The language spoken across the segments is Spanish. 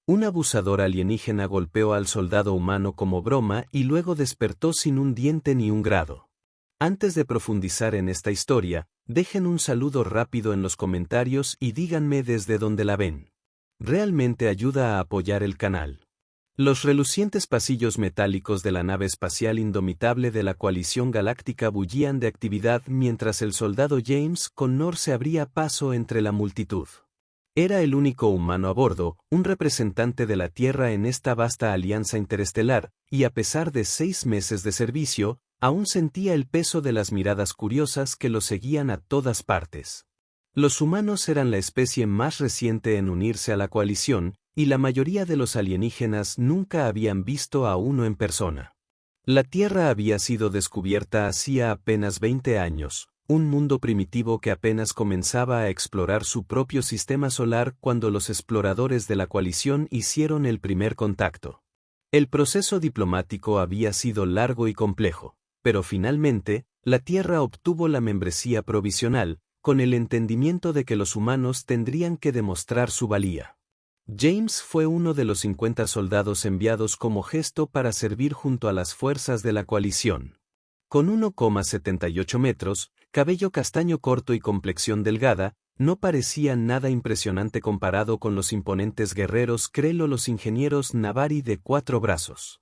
Un abusador alienígena golpeó al soldado humano como broma y luego despertó sin un diente ni un grado. Antes de profundizar en esta historia, dejen un saludo rápido en los comentarios y díganme desde dónde la ven. Realmente ayuda a apoyar el canal. Los relucientes pasillos metálicos de la nave espacial indomitable de la coalición galáctica bullían de actividad mientras el soldado James Connor se abría paso entre la multitud. Era el único humano a bordo, un representante de la Tierra en esta vasta alianza interestelar, y a pesar de 6 meses de servicio, aún sentía el peso de las miradas curiosas que lo seguían a todas partes. Los humanos eran la especie más reciente en unirse a la coalición, y la mayoría de los alienígenas nunca habían visto a uno en persona. La Tierra había sido descubierta hacía apenas 20 años, un mundo primitivo que apenas comenzaba a explorar su propio sistema solar cuando los exploradores de la coalición hicieron el primer contacto. El proceso diplomático había sido largo y complejo, pero finalmente, la Tierra obtuvo la membresía provisional, con el entendimiento de que los humanos tendrían que demostrar su valía. James fue uno de los 50 soldados enviados como gesto para servir junto a las fuerzas de la coalición. Con 1,78 metros, cabello castaño corto y complexión delgada, no parecía nada impresionante comparado con los imponentes guerreros Krell o los ingenieros Navari de 4 brazos.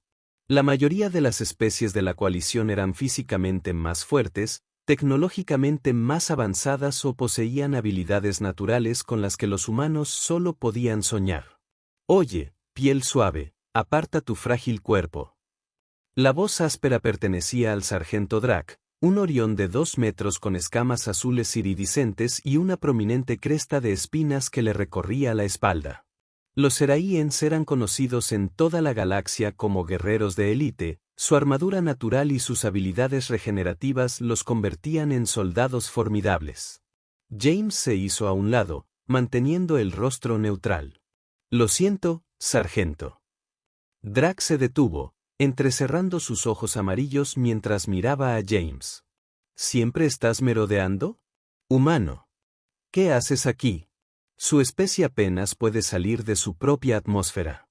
La mayoría de las especies de la coalición eran físicamente más fuertes, tecnológicamente más avanzadas o poseían habilidades naturales con las que los humanos solo podían soñar. Oye, piel suave, aparta tu frágil cuerpo. La voz áspera pertenecía al sargento Drack, un orión de 2 metros con escamas azules iridiscentes y una prominente cresta de espinas que le recorría la espalda. Los Seraíens eran conocidos en toda la galaxia como guerreros de élite, su armadura natural y sus habilidades regenerativas los convertían en soldados formidables. James se hizo a un lado, manteniendo el rostro neutral. Lo siento, sargento. Drack se detuvo, entrecerrando sus ojos amarillos mientras miraba a James. ¿Siempre estás merodeando? Humano. ¿Qué haces aquí? Su especie apenas puede salir de su propia atmósfera.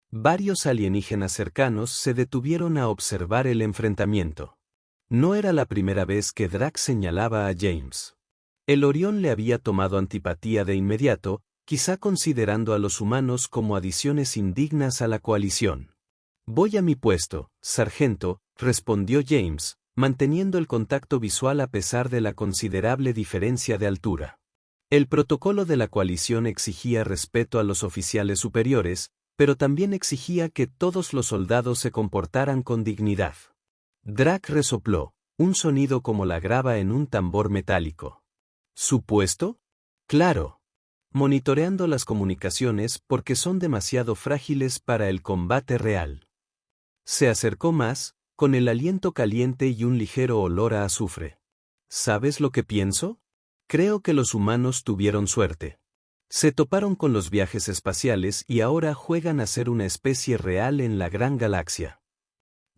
Varios alienígenas cercanos se detuvieron a observar el enfrentamiento. No era la primera vez que Drack señalaba a James. El Orión le había tomado antipatía de inmediato, quizá considerando a los humanos como adiciones indignas a la coalición. Voy a mi puesto, sargento, respondió James, manteniendo el contacto visual a pesar de la considerable diferencia de altura. El protocolo de la coalición exigía respeto a los oficiales superiores, pero también exigía que todos los soldados se comportaran con dignidad. Drack resopló, un sonido como la grava en un tambor metálico. ¿Su puesto? Claro. Monitoreando las comunicaciones porque son demasiado frágiles para el combate real. Se acercó más, con el aliento caliente y un ligero olor a azufre. ¿Sabes lo que pienso? Creo que los humanos tuvieron suerte. Se toparon con los viajes espaciales y ahora juegan a ser una especie real en la gran galaxia.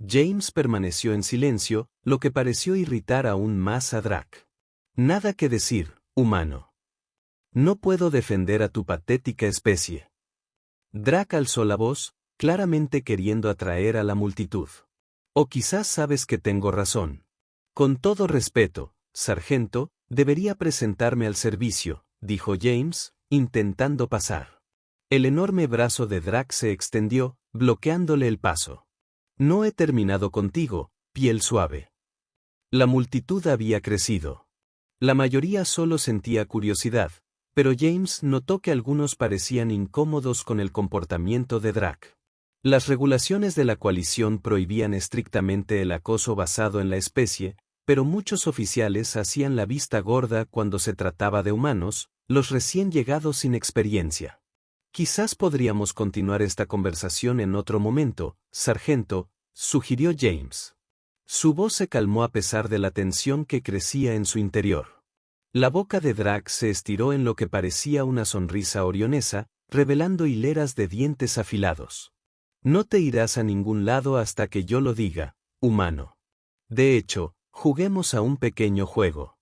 James permaneció en silencio, lo que pareció irritar aún más a Drack. Nada que decir, humano. No puedo defender a tu patética especie. Drack alzó la voz, claramente queriendo atraer a la multitud. O quizás sabes que tengo razón. Con todo respeto, sargento, debería presentarme al servicio, dijo James, intentando pasar. El enorme brazo de Drack se extendió, bloqueándole el paso. No he terminado contigo, piel suave. La multitud había crecido. La mayoría solo sentía curiosidad, pero James notó que algunos parecían incómodos con el comportamiento de Drack. Las regulaciones de la coalición prohibían estrictamente el acoso basado en la especie, pero muchos oficiales hacían la vista gorda cuando se trataba de humanos, los recién llegados sin experiencia. Quizás podríamos continuar esta conversación en otro momento, sargento, sugirió James. Su voz se calmó a pesar de la tensión que crecía en su interior. La boca de Drack se estiró en lo que parecía una sonrisa orionesa, revelando hileras de dientes afilados. No te irás a ningún lado hasta que yo lo diga, humano. De hecho, juguemos a un pequeño juego.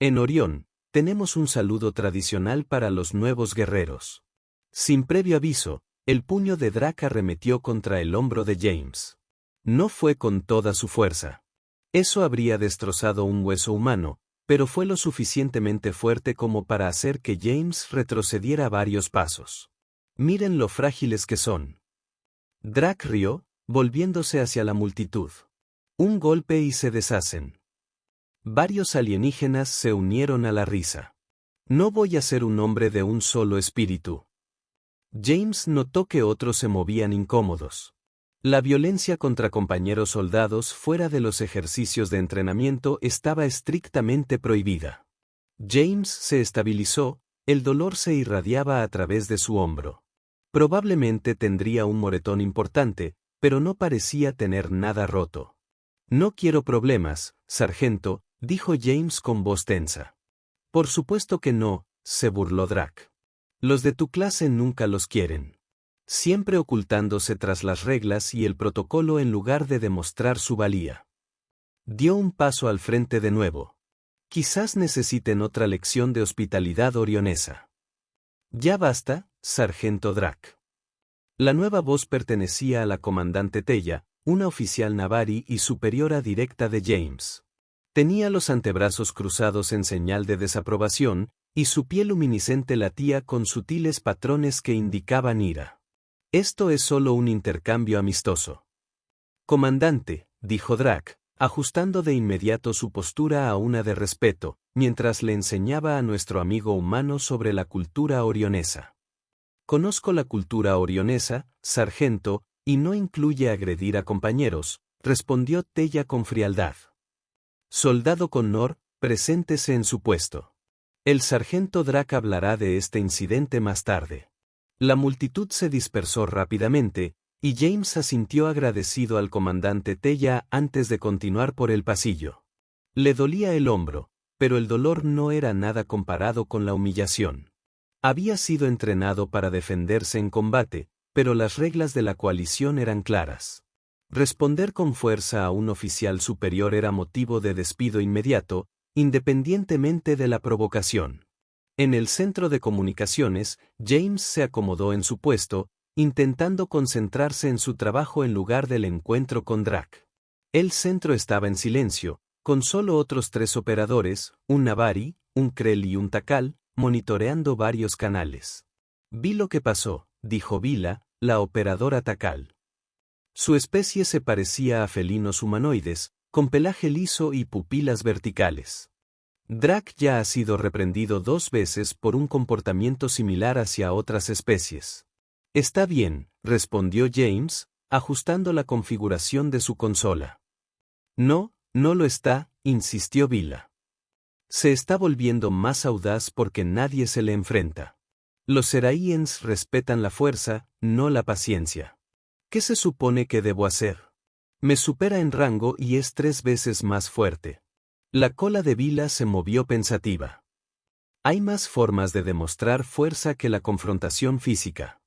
En Orión, tenemos un saludo tradicional para los nuevos guerreros. Sin previo aviso, El puño de Drac arremetió contra el hombro de James. No fue con toda su fuerza. Eso habría destrozado un hueso humano, pero fue lo suficientemente fuerte como para hacer que James retrocediera varios pasos. Miren lo frágiles que son. Drac rió, volviéndose hacia la multitud. Un golpe y se deshacen. Varios alienígenas se unieron a la risa. No voy a ser un hombre de un solo espíritu. James notó que otros se movían incómodos. La violencia contra compañeros soldados fuera de los ejercicios de entrenamiento estaba estrictamente prohibida. James se estabilizó, el dolor se irradiaba a través de su hombro. Probablemente tendría un moretón importante, pero no parecía tener nada roto. No quiero problemas, sargento, dijo James con voz tensa. Por supuesto que no, se burló Drac. Los de tu clase nunca los quieren. Siempre ocultándose tras las reglas y el protocolo en lugar de demostrar su valía. Dio un paso al frente de nuevo. Quizás necesiten otra lección de hospitalidad orionesa. Ya basta, sargento Drac. La nueva voz pertenecía a la comandante Tella, una oficial navari y superiora directa de James. Tenía los antebrazos cruzados en señal de desaprobación, y su piel luminiscente latía con sutiles patrones que indicaban ira. Esto es solo un intercambio amistoso. Comandante, dijo Drac, ajustando de inmediato su postura a una de respeto, mientras le enseñaba a nuestro amigo humano sobre la cultura orionesa. Conozco la cultura orionesa, sargento, y no incluye agredir a compañeros, respondió Tella con frialdad. Soldado Connor, preséntese en su puesto. El sargento Drac hablará de este incidente más tarde. La multitud se dispersó rápidamente, y James asintió agradecido al comandante Tella antes de continuar por el pasillo. Le dolía el hombro, pero el dolor no era nada comparado con la humillación. Había sido entrenado para defenderse en combate, pero las reglas de la coalición eran claras. Responder con fuerza a un oficial superior era motivo de despido inmediato, independientemente de la provocación. En el centro de comunicaciones, James se acomodó en su puesto, intentando concentrarse en su trabajo en lugar del encuentro con Drac. El centro estaba en silencio, con solo otros 3 operadores, un navari, un krell y un takal, monitoreando varios canales. Vi lo que pasó, dijo Vila, la operadora takal. Su especie se parecía a felinos humanoides, con pelaje liso y pupilas verticales. Drac ya ha sido reprendido 2 veces por un comportamiento similar hacia otras especies. Está bien, respondió James, ajustando la configuración de su consola. No, no lo está, insistió Vila. Se está volviendo más audaz porque nadie se le enfrenta. Los Seraïens respetan la fuerza, no la paciencia. ¿Qué se supone que debo hacer? Me supera en rango y es 3 veces más fuerte. La cola de Vila se movió pensativa. Hay más formas de demostrar fuerza que la confrontación física.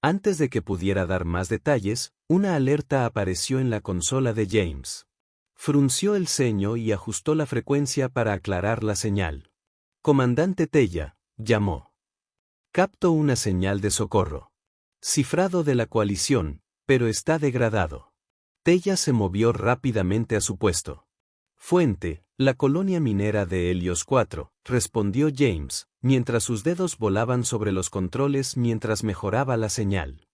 Antes de que pudiera dar más detalles, una alerta apareció en la consola de James. Frunció el ceño y ajustó la frecuencia para aclarar la señal. Comandante Tella, llamó. Capto una señal de socorro. Cifrado de la coalición, pero está degradado. Tella se movió rápidamente a su puesto. Fuente, la colonia minera de Helios 4, respondió James, mientras sus dedos volaban sobre los controles mientras mejoraba la señal.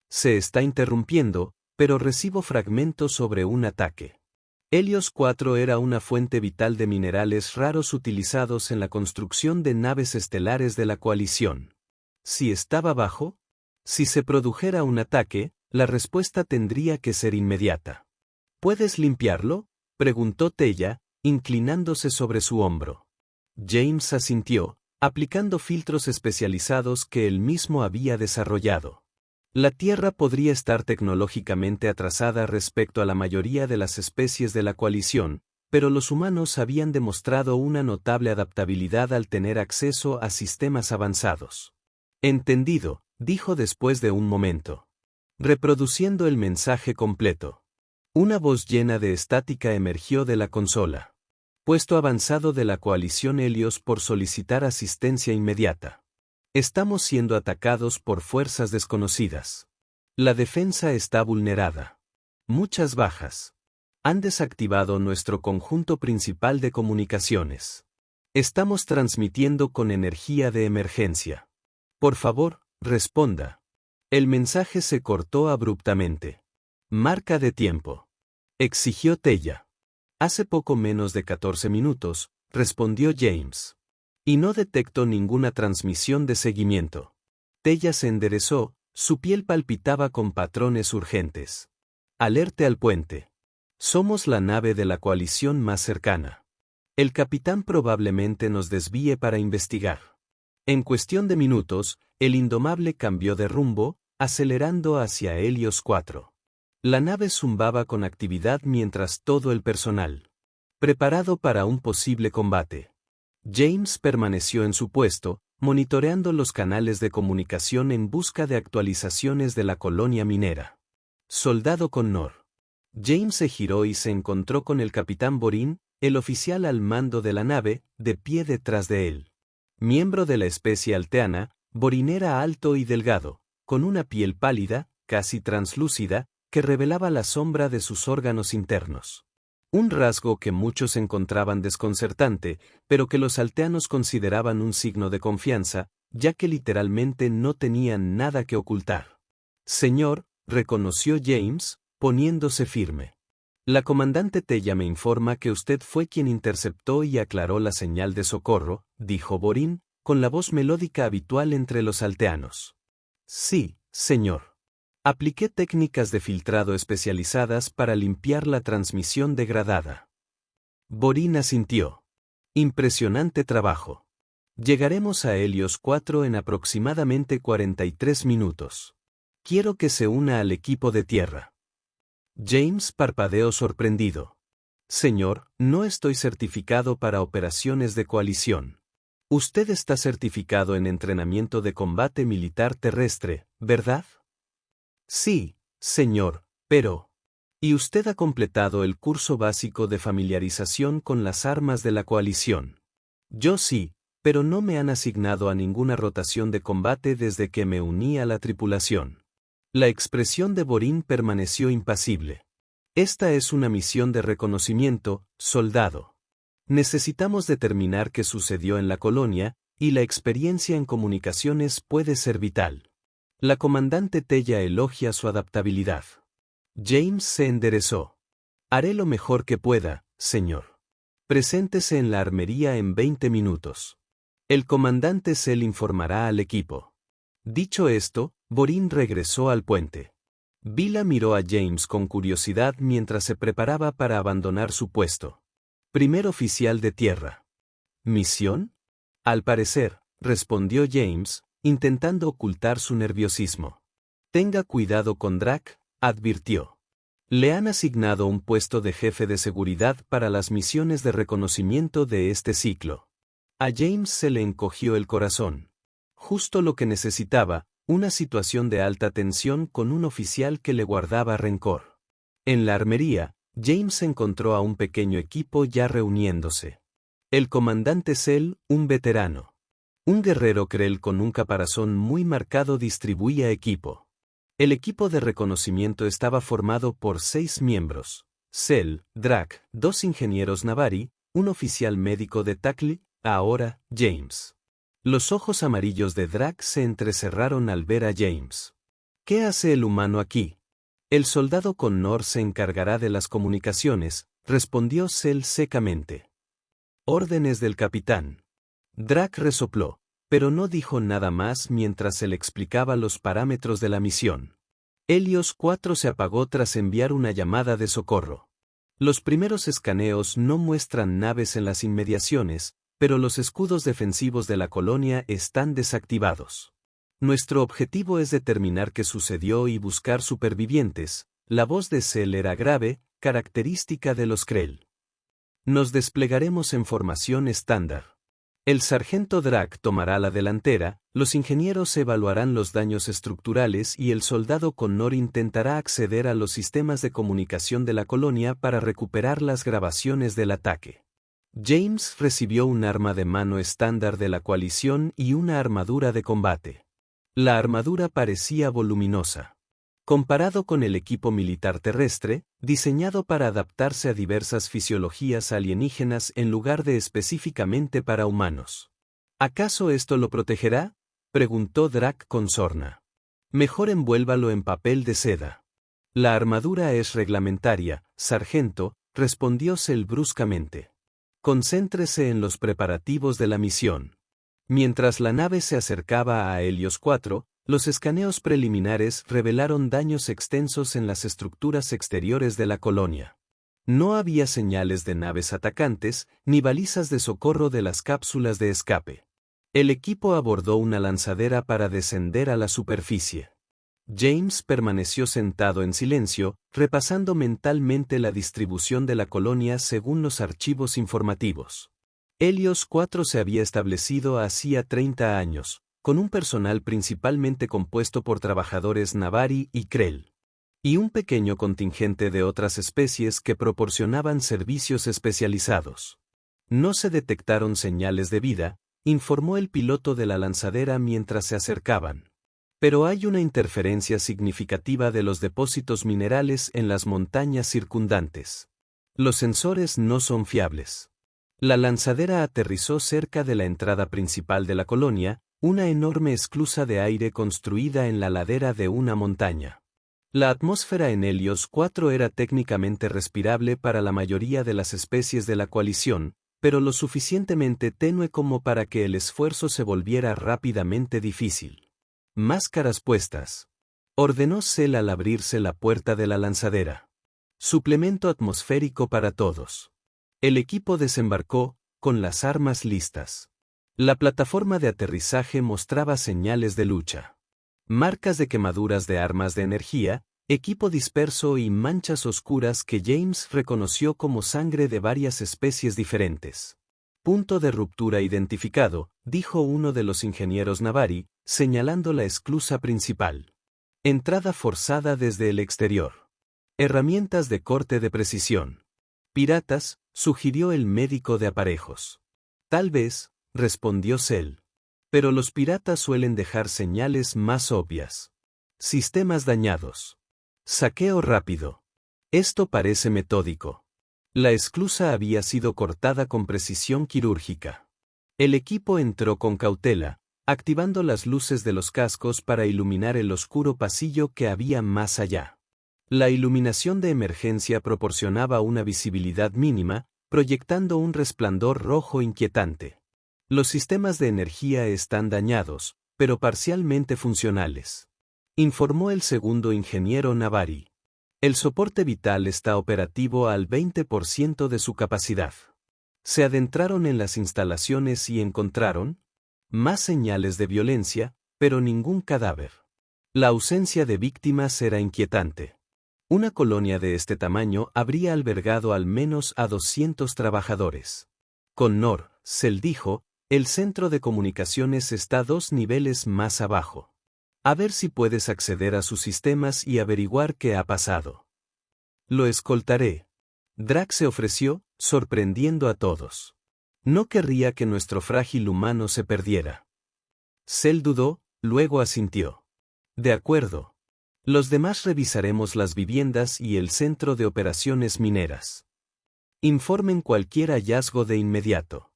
Se está interrumpiendo, pero recibo fragmentos sobre un ataque. Helios 4 era una fuente vital de minerales raros utilizados en la construcción de naves estelares de la coalición. Si estaba bajo, si se produjera un ataque, la respuesta tendría que ser inmediata. ¿Puedes limpiarlo?, preguntó Tella, inclinándose sobre su hombro. James asintió, aplicando filtros especializados que él mismo había desarrollado. La Tierra podría estar tecnológicamente atrasada respecto a la mayoría de las especies de la coalición, pero los humanos habían demostrado una notable adaptabilidad al tener acceso a sistemas avanzados. Entendido, dijo después de un momento. Reproduciendo el mensaje completo. Una voz llena de estática emergió de la consola. Puesto avanzado de la coalición Helios por solicitar asistencia inmediata. Estamos siendo atacados por fuerzas desconocidas. La defensa está vulnerada. Muchas bajas. Han desactivado nuestro conjunto principal de comunicaciones. Estamos transmitiendo con energía de emergencia. Por favor, responda. El mensaje se cortó abruptamente. Marca de tiempo. Exigió Tella. Hace poco menos de 14 minutos, respondió James. Y no detecto ninguna transmisión de seguimiento. Tella se enderezó, su piel palpitaba con patrones urgentes. Alerte al puente. Somos la nave de la coalición más cercana. El capitán probablemente nos desvíe para investigar. En cuestión de minutos, el Indomable cambió de rumbo, acelerando hacia Helios 4. La nave zumbaba con actividad mientras todo el personal, preparado para un posible combate. James permaneció en su puesto, monitoreando los canales de comunicación en busca de actualizaciones de la colonia minera. Soldado Connor. James se giró y se encontró con el capitán Borin, el oficial al mando de la nave, de pie detrás de él. Miembro de la especie alteana, Borin era alto y delgado, con una piel pálida, casi translúcida, que revelaba la sombra de sus órganos internos. Un rasgo que muchos encontraban desconcertante, pero que los alteanos consideraban un signo de confianza, ya que literalmente no tenían nada que ocultar. Señor, reconoció James, poniéndose firme. La comandante Tella me informa que usted fue quien interceptó y aclaró la señal de socorro, dijo Borin, con la voz melódica habitual entre los alteanos. Sí, señor. Apliqué técnicas de filtrado especializadas para limpiar la transmisión degradada. Borin asintió. Impresionante trabajo. Llegaremos a Helios 4 en aproximadamente 43 minutos. Quiero que se una al equipo de tierra. James parpadeó sorprendido. Señor, no estoy certificado para operaciones de coalición. Usted está certificado en entrenamiento de combate militar terrestre, ¿verdad? Sí, señor, pero... Y usted ha completado el curso básico de familiarización con las armas de la coalición. Yo sí, pero no me han asignado a ninguna rotación de combate desde que me uní a la tripulación. La expresión de Borin permaneció impasible. Esta es una misión de reconocimiento, soldado. Necesitamos determinar qué sucedió en la colonia, y la experiencia en comunicaciones puede ser vital. La comandante Tella elogia su adaptabilidad. James se enderezó. Haré lo mejor que pueda, señor. Preséntese en la armería en 20 minutos. El comandante Sel informará al equipo. Dicho esto, Borin regresó al puente. Vila miró a James con curiosidad mientras se preparaba para abandonar su puesto. Primer oficial de tierra. ¿Misión? Al parecer, respondió James, intentando ocultar su nerviosismo. Tenga cuidado con Drac, advirtió. Le han asignado un puesto de jefe de seguridad para las misiones de reconocimiento de este ciclo. A James se le encogió el corazón. Justo lo que necesitaba, una situación de alta tensión con un oficial que le guardaba rencor. En la armería, James encontró a un pequeño equipo ya reuniéndose. El comandante Sel, un veterano. Un guerrero Krell con un caparazón muy marcado distribuía equipo. El equipo de reconocimiento estaba formado por 6 miembros. Sel, Drac, 2 ingenieros Navari, un oficial médico de Takli, ahora, James. Los ojos amarillos de Drac se entrecerraron al ver a James. ¿Qué hace el humano aquí? El soldado Connor se encargará de las comunicaciones, respondió Sel secamente. Órdenes del capitán. Drac resopló, pero no dijo nada más mientras se le explicaba los parámetros de la misión. Helios 4 se apagó tras enviar una llamada de socorro. Los primeros escaneos no muestran naves en las inmediaciones, pero los escudos defensivos de la colonia están desactivados. Nuestro objetivo es determinar qué sucedió y buscar supervivientes. La voz de Sel era grave, característica de los Krell. Nos desplegaremos en formación estándar. El sargento Drac tomará la delantera, los ingenieros evaluarán los daños estructurales y el soldado Connor intentará acceder a los sistemas de comunicación de la colonia para recuperar las grabaciones del ataque. James recibió un arma de mano estándar de la coalición y una armadura de combate. La armadura parecía voluminosa. Comparado con el equipo militar terrestre, diseñado para adaptarse a diversas fisiologías alienígenas en lugar de específicamente para humanos. ¿Acaso esto lo protegerá?, preguntó Drac con sorna. Mejor envuélvalo en papel de seda. La armadura es reglamentaria, sargento, respondió Cell bruscamente. Concéntrese en los preparativos de la misión. Mientras la nave se acercaba a Helios 4, los escaneos preliminares revelaron daños extensos en las estructuras exteriores de la colonia. No había señales de naves atacantes, ni balizas de socorro de las cápsulas de escape. El equipo abordó una lanzadera para descender a la superficie. James permaneció sentado en silencio, repasando mentalmente la distribución de la colonia según los archivos informativos. Helios 4 se había establecido hacía 30 años, con un personal principalmente compuesto por trabajadores Navari y Krell, y un pequeño contingente de otras especies que proporcionaban servicios especializados. No se detectaron señales de vida, informó el piloto de la lanzadera mientras se acercaban. Pero hay una interferencia significativa de los depósitos minerales en las montañas circundantes. Los sensores no son fiables. La lanzadera aterrizó cerca de la entrada principal de la colonia, una enorme esclusa de aire construida en la ladera de una montaña. La atmósfera en Helios 4 era técnicamente respirable para la mayoría de las especies de la coalición, pero lo suficientemente tenue como para que el esfuerzo se volviera rápidamente difícil. Máscaras puestas, ordenó Cell al abrirse la puerta de la lanzadera. Suplemento atmosférico para todos. El equipo desembarcó, con las armas listas. La plataforma de aterrizaje mostraba señales de lucha. Marcas de quemaduras de armas de energía, equipo disperso y manchas oscuras que James reconoció como sangre de varias especies diferentes. Punto de ruptura identificado, dijo uno de los ingenieros Navari, señalando la esclusa principal. Entrada forzada desde el exterior. Herramientas de corte de precisión. Piratas, sugirió el médico de aparejos. Tal vez, respondió Cell. Pero los piratas suelen dejar señales más obvias. Sistemas dañados. Saqueo rápido. Esto parece metódico. La esclusa había sido cortada con precisión quirúrgica. El equipo entró con cautela, activando las luces de los cascos para iluminar el oscuro pasillo que había más allá. La iluminación de emergencia proporcionaba una visibilidad mínima, proyectando un resplandor rojo inquietante. Los sistemas de energía están dañados, pero parcialmente funcionales, informó el segundo ingeniero Navari. El soporte vital está operativo al 20% de su capacidad. Se adentraron en las instalaciones y encontraron más señales de violencia, pero ningún cadáver. La ausencia de víctimas era inquietante. Una colonia de este tamaño habría albergado al menos a 200 trabajadores. Con Nor, Cell dijo, el centro de comunicaciones está 2 niveles más abajo. A ver si puedes acceder a sus sistemas y averiguar qué ha pasado. Lo escoltaré. Drac se ofreció, sorprendiendo a todos. No querría que nuestro frágil humano se perdiera. Cell dudó, luego asintió. De acuerdo. Los demás revisaremos las viviendas y el centro de operaciones mineras. Informen cualquier hallazgo de inmediato.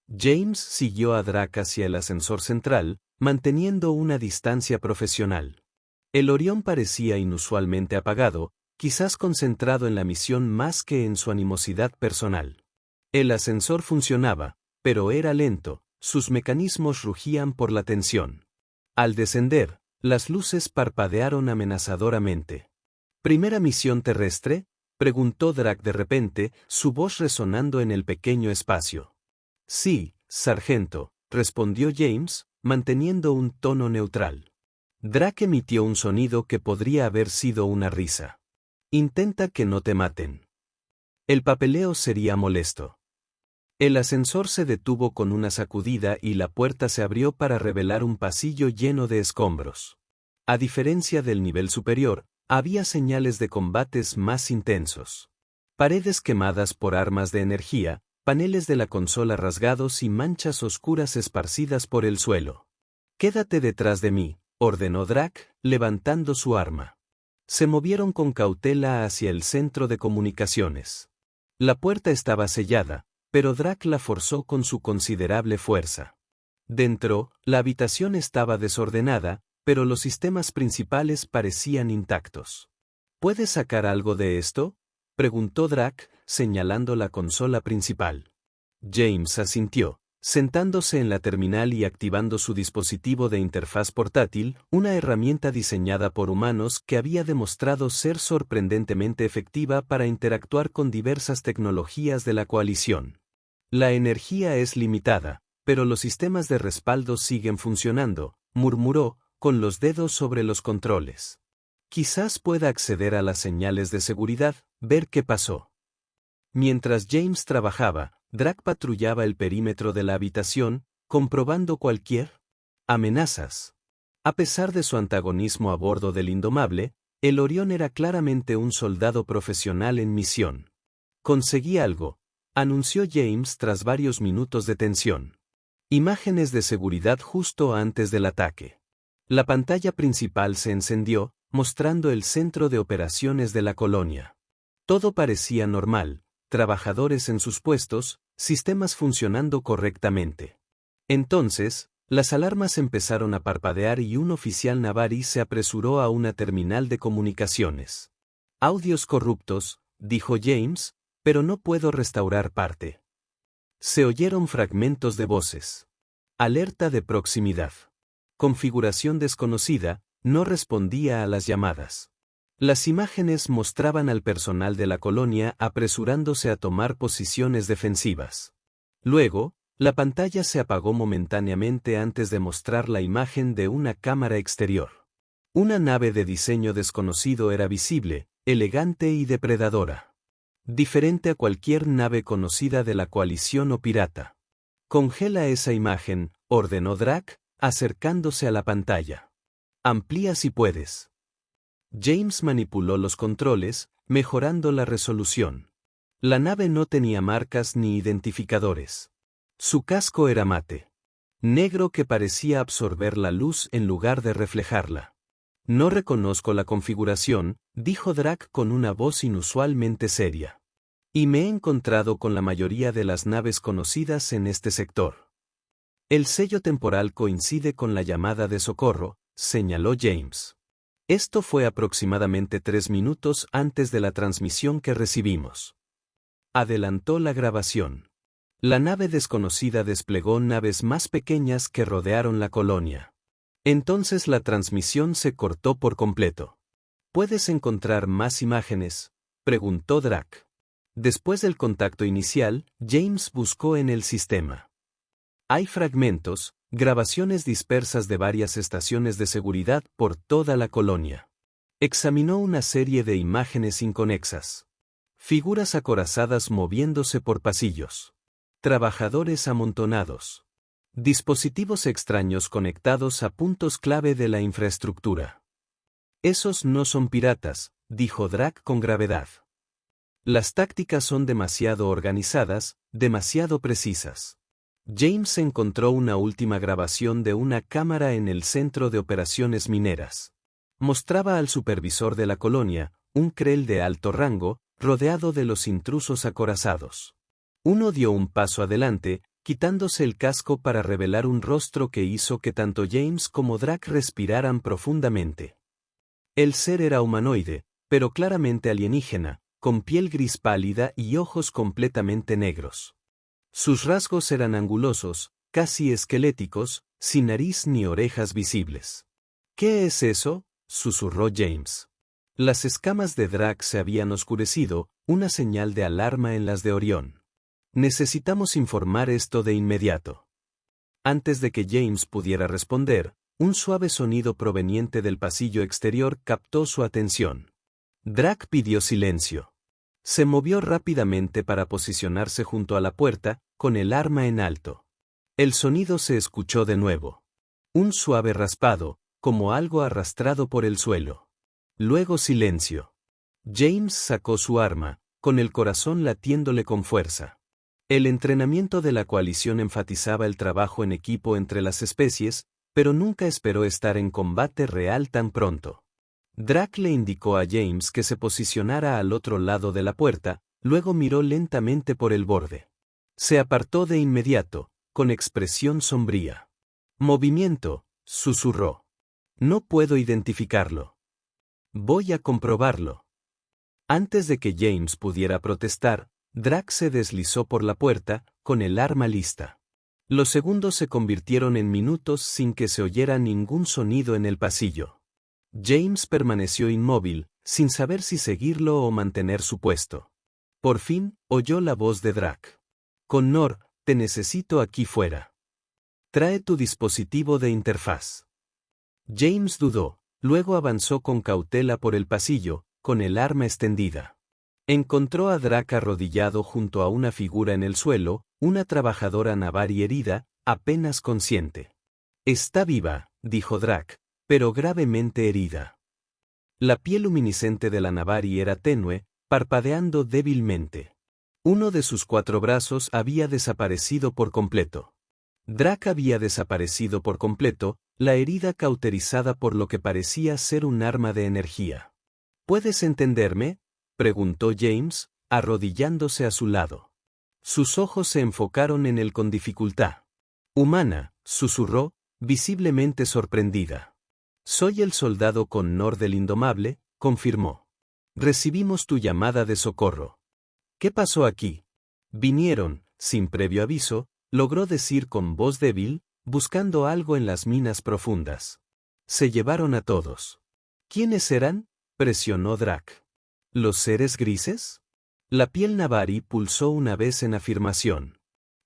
James siguió a Drac hacia el ascensor central, manteniendo una distancia profesional. El Orión parecía inusualmente apagado, quizás concentrado en la misión más que en su animosidad personal. El ascensor funcionaba, pero era lento, sus mecanismos rugían por la tensión. Al descender, las luces parpadearon amenazadoramente. ¿Primera misión terrestre?, preguntó Drac de repente, su voz resonando en el pequeño espacio. Sí, sargento, respondió James, manteniendo un tono neutral. Drac emitió un sonido que podría haber sido una risa. Intenta que no te maten. El papeleo sería molesto. El ascensor se detuvo con una sacudida y la puerta se abrió para revelar un pasillo lleno de escombros. A diferencia del nivel superior, había señales de combates más intensos. Paredes quemadas por armas de energía, paneles de la consola rasgados y manchas oscuras esparcidas por el suelo. «Quédate detrás de mí», ordenó Drac, levantando su arma. Se movieron con cautela hacia el centro de comunicaciones. La puerta estaba sellada, pero Drac la forzó con su considerable fuerza. Dentro, la habitación estaba desordenada, pero los sistemas principales parecían intactos. ¿Puedes sacar algo de esto?, preguntó Drac, señalando la consola principal. James asintió, sentándose en la terminal y activando su dispositivo de interfaz portátil, una herramienta diseñada por humanos que había demostrado ser sorprendentemente efectiva para interactuar con diversas tecnologías de la coalición. La energía es limitada, pero los sistemas de respaldo siguen funcionando, murmuró, con los dedos sobre los controles. Quizás pueda acceder a las señales de seguridad, ver qué pasó. Mientras James trabajaba, Drac patrullaba el perímetro de la habitación, comprobando cualquier amenazas. A pesar de su antagonismo a bordo del Indomable, el Orión era claramente un soldado profesional en misión. «Conseguí algo», anunció James tras varios minutos de tensión. Imágenes de seguridad justo antes del ataque. La pantalla principal se encendió, mostrando el centro de operaciones de la colonia. Todo parecía normal, trabajadores en sus puestos, sistemas funcionando correctamente. Entonces, las alarmas empezaron a parpadear y un oficial Navari se apresuró a una terminal de comunicaciones. «Audios corruptos», dijo James, «pero no puedo restaurar parte». Se oyeron fragmentos de voces. Alerta de proximidad. Configuración desconocida, no respondía a las llamadas. Las imágenes mostraban al personal de la colonia apresurándose a tomar posiciones defensivas. Luego, la pantalla se apagó momentáneamente antes de mostrar la imagen de una cámara exterior. Una nave de diseño desconocido era visible, elegante y depredadora. Diferente a cualquier nave conocida de la coalición o pirata. «Congela esa imagen», ordenó Drac, acercándose a la pantalla. «Amplía si puedes». James manipuló los controles, mejorando la resolución. La nave no tenía marcas ni identificadores. Su casco era mate. Negro que parecía absorber la luz en lugar de reflejarla. «No reconozco la configuración», dijo Drac con una voz inusualmente seria. «Y me he encontrado con la mayoría de las naves conocidas en este sector». «El sello temporal coincide con la llamada de socorro», señaló James. «Esto fue aproximadamente 3 minutos antes de la transmisión que recibimos». Adelantó la grabación. La nave desconocida desplegó naves más pequeñas que rodearon la colonia. Entonces la transmisión se cortó por completo. «¿Puedes encontrar más imágenes?», preguntó Drac. Después del contacto inicial, James buscó en el sistema. «Hay fragmentos, grabaciones dispersas de varias estaciones de seguridad por toda la colonia». Examinó una serie de imágenes inconexas. Figuras acorazadas moviéndose por pasillos. Trabajadores amontonados. Dispositivos extraños conectados a puntos clave de la infraestructura. «Esos no son piratas», dijo Drac con gravedad. «Las tácticas son demasiado organizadas, demasiado precisas». James encontró una última grabación de una cámara en el centro de operaciones mineras. Mostraba al supervisor de la colonia, un Krell de alto rango, rodeado de los intrusos acorazados. Uno dio un paso adelante, quitándose el casco para revelar un rostro que hizo que tanto James como Drac respiraran profundamente. El ser era humanoide, pero claramente alienígena, con piel gris pálida y ojos completamente negros. Sus rasgos eran angulosos, casi esqueléticos, sin nariz ni orejas visibles. «¿Qué es eso?», susurró James. Las escamas de Drac se habían oscurecido, una señal de alarma en las de Orión. «Necesitamos informar esto de inmediato». Antes de que James pudiera responder, un suave sonido proveniente del pasillo exterior captó su atención. Drac pidió silencio. Se movió rápidamente para posicionarse junto a la puerta, con el arma en alto. El sonido se escuchó de nuevo. Un suave raspado, como algo arrastrado por el suelo. Luego silencio. James sacó su arma, con el corazón latiéndole con fuerza. El entrenamiento de la coalición enfatizaba el trabajo en equipo entre las especies, pero nunca esperó estar en combate real tan pronto. Drac le indicó a James que se posicionara al otro lado de la puerta, luego miró lentamente por el borde. Se apartó de inmediato, con expresión sombría. «Movimiento», susurró. «No puedo identificarlo. Voy a comprobarlo». Antes de que James pudiera protestar, Drac se deslizó por la puerta, con el arma lista. Los segundos se convirtieron en minutos sin que se oyera ningún sonido en el pasillo. James permaneció inmóvil, sin saber si seguirlo o mantener su puesto. Por fin, oyó la voz de Drac. «Connor, te necesito aquí fuera. Trae tu dispositivo de interfaz». James dudó, luego avanzó con cautela por el pasillo, con el arma extendida. Encontró a Drac arrodillado junto a una figura en el suelo, una trabajadora Navari herida, apenas consciente. «Está viva», dijo Drac, «pero gravemente herida». La piel luminiscente de la Navari era tenue, parpadeando débilmente. Uno de sus 4 brazos había desaparecido por completo. Drac había desaparecido por completo, la herida cauterizada por lo que parecía ser un arma de energía. «¿Puedes entenderme?», preguntó James, arrodillándose a su lado. Sus ojos se enfocaron en él con dificultad. «Humana», susurró, visiblemente sorprendida. «Soy el soldado Connor del Indomable», confirmó. «Recibimos tu llamada de socorro». «¿Qué pasó aquí?». «Vinieron, sin previo aviso», logró decir con voz débil, buscando algo en las minas profundas. «Se llevaron a todos». «¿Quiénes eran?», presionó Drac. «¿Los seres grises?». La piel Navari pulsó una vez en afirmación.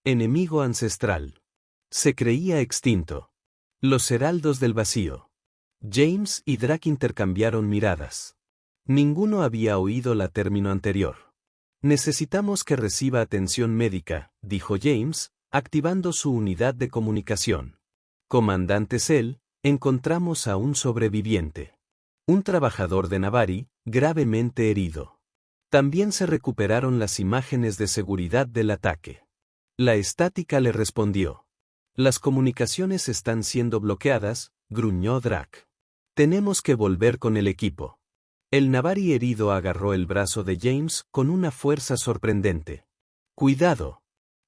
«Enemigo ancestral». Se creía extinto. «Los heraldos del vacío». James y Drac intercambiaron miradas. Ninguno había oído la término anterior. «Necesitamos que reciba atención médica», dijo James, activando su unidad de comunicación. «Comandante Cell, encontramos a un sobreviviente. Un trabajador de Navari, gravemente herido». También se recuperaron las imágenes de seguridad del ataque. La estática le respondió. «Las comunicaciones están siendo bloqueadas», gruñó Drac. «Tenemos que volver con el equipo». El Navari herido agarró el brazo de James con una fuerza sorprendente. «Cuidado».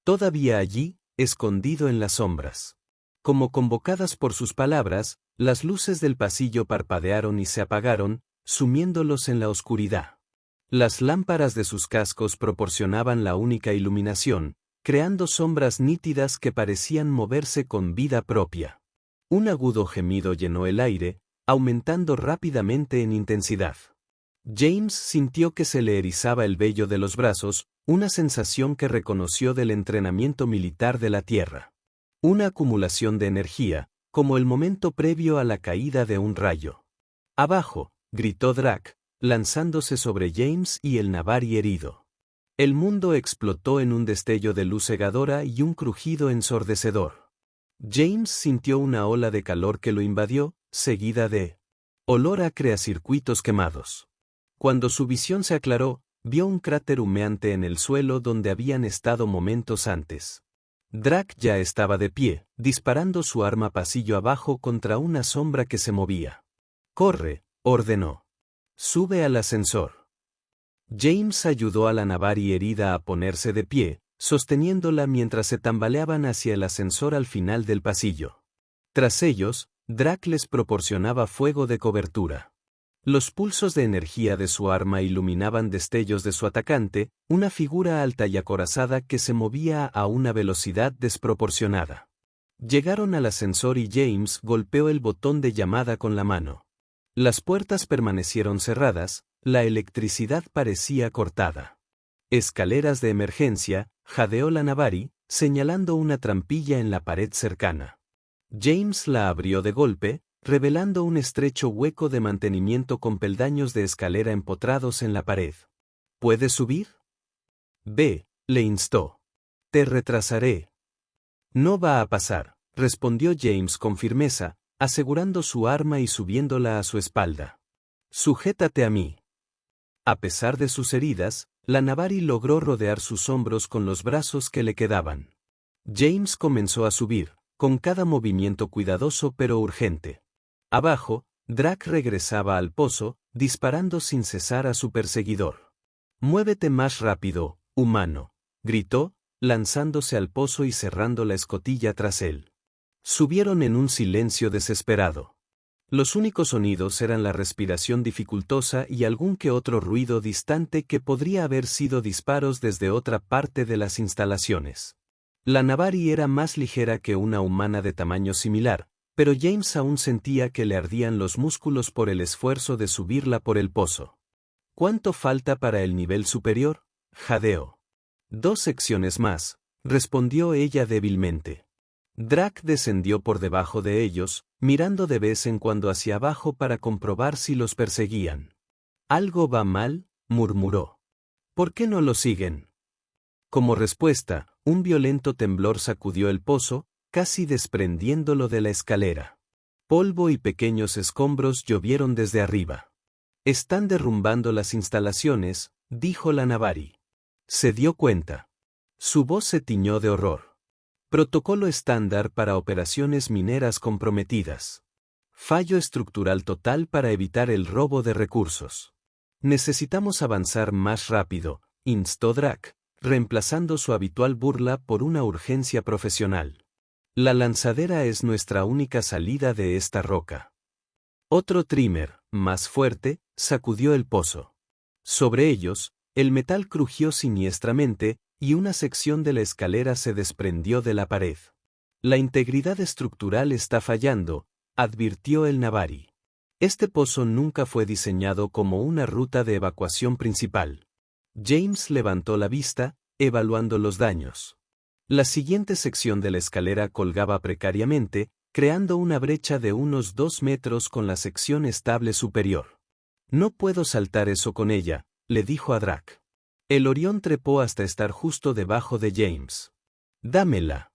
Todavía allí, escondido en las sombras. Como convocadas por sus palabras, las luces del pasillo parpadearon y se apagaron, sumiéndolos en la oscuridad. Las lámparas de sus cascos proporcionaban la única iluminación, creando sombras nítidas que parecían moverse con vida propia. Un agudo gemido llenó el aire, aumentando rápidamente en intensidad. James sintió que se le erizaba el vello de los brazos, una sensación que reconoció del entrenamiento militar de la Tierra. Una acumulación de energía, como el momento previo a la caída de un rayo. «Abajo», gritó Drac, lanzándose sobre James y el Navari herido. El mundo explotó en un destello de luz cegadora y un crujido ensordecedor. James sintió una ola de calor que lo invadió, seguida de olor a creacircuitos quemados. Cuando su visión se aclaró, vio un cráter humeante en el suelo donde habían estado momentos antes. Drac ya estaba de pie, disparando su arma pasillo abajo contra una sombra que se movía. «Corre», ordenó. «Sube al ascensor». James ayudó a la Navari herida a ponerse de pie, sosteniéndola mientras se tambaleaban hacia el ascensor al final del pasillo. Tras ellos, Drac les proporcionaba fuego de cobertura. Los pulsos de energía de su arma iluminaban destellos de su atacante, una figura alta y acorazada que se movía a una velocidad desproporcionada. Llegaron al ascensor y James golpeó el botón de llamada con la mano. Las puertas permanecieron cerradas, la electricidad parecía cortada. «Escaleras de emergencia», jadeó la Navari, señalando una trampilla en la pared cercana. James la abrió de golpe, revelando un estrecho hueco de mantenimiento con peldaños de escalera empotrados en la pared. ¿Puedes subir? Ve, le instó. Te retrasaré. No va a pasar, respondió James con firmeza, asegurando su arma y subiéndola a su espalda. Sujétate a mí. A pesar de sus heridas, La Navari logró rodear sus hombros con los brazos que le quedaban. James comenzó a subir, con cada movimiento cuidadoso pero urgente. Abajo, Drac regresaba al pozo, disparando sin cesar a su perseguidor. «Muévete más rápido, humano», gritó, lanzándose al pozo y cerrando la escotilla tras él. Subieron en un silencio desesperado. Los únicos sonidos eran la respiración dificultosa y algún que otro ruido distante que podría haber sido disparos desde otra parte de las instalaciones. La Navari era más ligera que una humana de tamaño similar, pero James aún sentía que le ardían los músculos por el esfuerzo de subirla por el pozo. «¿Cuánto falta para el nivel superior?», jadeó. «2 secciones más», respondió ella débilmente. Drac descendió por debajo de ellos, mirando de vez en cuando hacia abajo para comprobar si los perseguían. «¿Algo va mal?», murmuró. «¿Por qué no lo siguen?». Como respuesta, un violento temblor sacudió el pozo, casi desprendiéndolo de la escalera. Polvo y pequeños escombros llovieron desde arriba. «Están derrumbando las instalaciones», dijo la Navari. Se dio cuenta. Su voz se tiñó de horror. «Protocolo estándar para operaciones mineras comprometidas. Fallo estructural total para evitar el robo de recursos. Necesitamos avanzar más rápido», instó Drac, reemplazando su habitual burla por una urgencia profesional. «La lanzadera es nuestra única salida de esta roca». Otro trimmer, más fuerte, sacudió el pozo. Sobre ellos, el metal crujió siniestramente, y una sección de la escalera se desprendió de la pared. «La integridad estructural está fallando», advirtió el Navari. «Este pozo nunca fue diseñado como una ruta de evacuación principal». James levantó la vista, evaluando los daños. La siguiente sección de la escalera colgaba precariamente, creando una brecha de unos 2 metros con la sección estable superior. «No puedo saltar eso con ella», le dijo a Drac. El Orión trepó hasta estar justo debajo de James. «Dámela.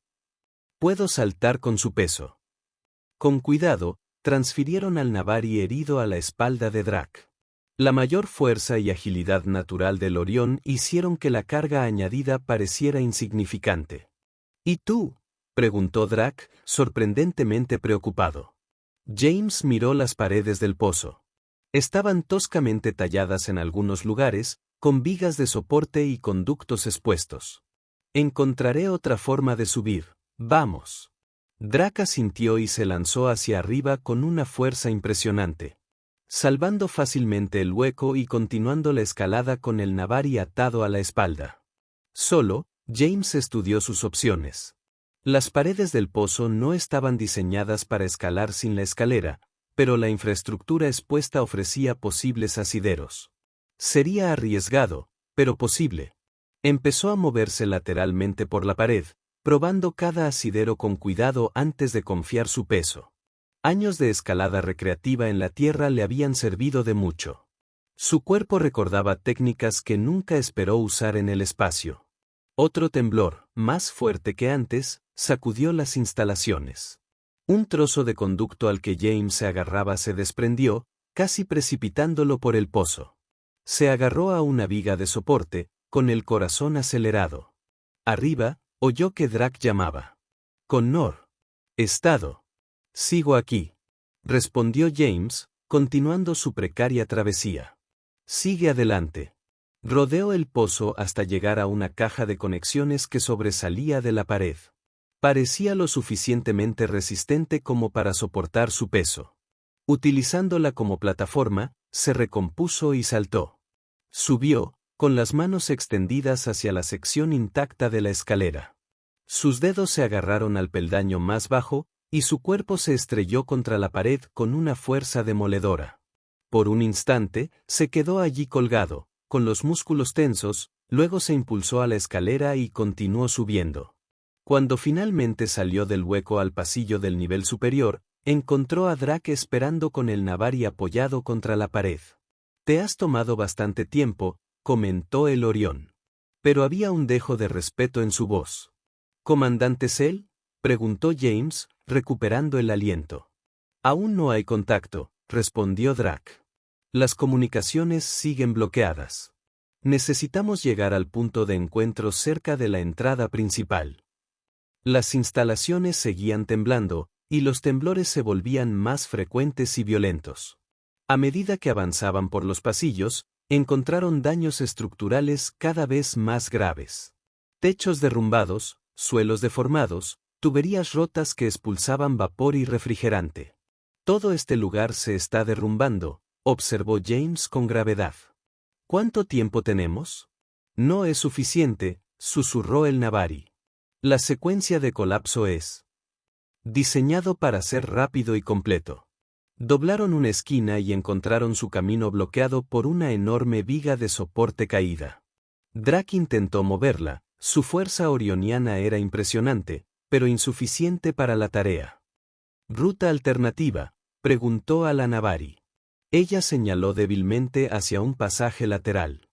Puedo saltar con su peso». Con cuidado, transfirieron al Navari herido a la espalda de Drac. La mayor fuerza y agilidad natural del Orión hicieron que la carga añadida pareciera insignificante. «¿Y tú?», preguntó Drac, sorprendentemente preocupado. James miró las paredes del pozo. Estaban toscamente talladas en algunos lugares, con vigas de soporte y conductos expuestos. «Encontraré otra forma de subir, vamos». Drac asintió y se lanzó hacia arriba con una fuerza impresionante, salvando fácilmente el hueco y continuando la escalada con el Navari atado a la espalda. Solo, James estudió sus opciones. Las paredes del pozo no estaban diseñadas para escalar sin la escalera, pero la infraestructura expuesta ofrecía posibles asideros. Sería arriesgado, pero posible. Empezó a moverse lateralmente por la pared, probando cada asidero con cuidado antes de confiar su peso. Años de escalada recreativa en la tierra le habían servido de mucho. Su cuerpo recordaba técnicas que nunca esperó usar en el espacio. Otro temblor, más fuerte que antes, sacudió las instalaciones. Un trozo de conducto al que James se agarraba se desprendió, casi precipitándolo por el pozo. Se agarró a una viga de soporte, con el corazón acelerado. Arriba, oyó que Drac llamaba. «Connor. Estado. Sigo aquí», respondió James, continuando su precaria travesía. «Sigue adelante». Rodeó el pozo hasta llegar a una caja de conexiones que sobresalía de la pared. Parecía lo suficientemente resistente como para soportar su peso. Utilizándola como plataforma, se recompuso y saltó. Subió, con las manos extendidas hacia la sección intacta de la escalera. Sus dedos se agarraron al peldaño más bajo, y su cuerpo se estrelló contra la pared con una fuerza demoledora. Por un instante, se quedó allí colgado, con los músculos tensos, luego se impulsó a la escalera y continuó subiendo. Cuando finalmente salió del hueco al pasillo del nivel superior, encontró a Drac esperando con el Navari apoyado contra la pared. «Te has tomado bastante tiempo», comentó el Orión. Pero había un dejo de respeto en su voz. «¿Comandante Cell?», preguntó James, recuperando el aliento. «Aún no hay contacto», respondió Drac. «Las comunicaciones siguen bloqueadas». Necesitamos llegar al punto de encuentro cerca de la entrada principal. Las instalaciones seguían temblando, y los temblores se volvían más frecuentes y violentos. A medida que avanzaban por los pasillos, encontraron daños estructurales cada vez más graves. Techos derrumbados, suelos deformados, tuberías rotas que expulsaban vapor y refrigerante. Todo este lugar se está derrumbando, observó James con gravedad. ¿Cuánto tiempo tenemos? No es suficiente, susurró el Navari. La secuencia de colapso es diseñado para ser rápido y completo. Doblaron una esquina y encontraron su camino bloqueado por una enorme viga de soporte caída. Drac intentó moverla, su fuerza orioniana era impresionante, pero insuficiente para la tarea. ¿Ruta alternativa?, preguntó a la Navari. Ella señaló débilmente hacia un pasaje lateral.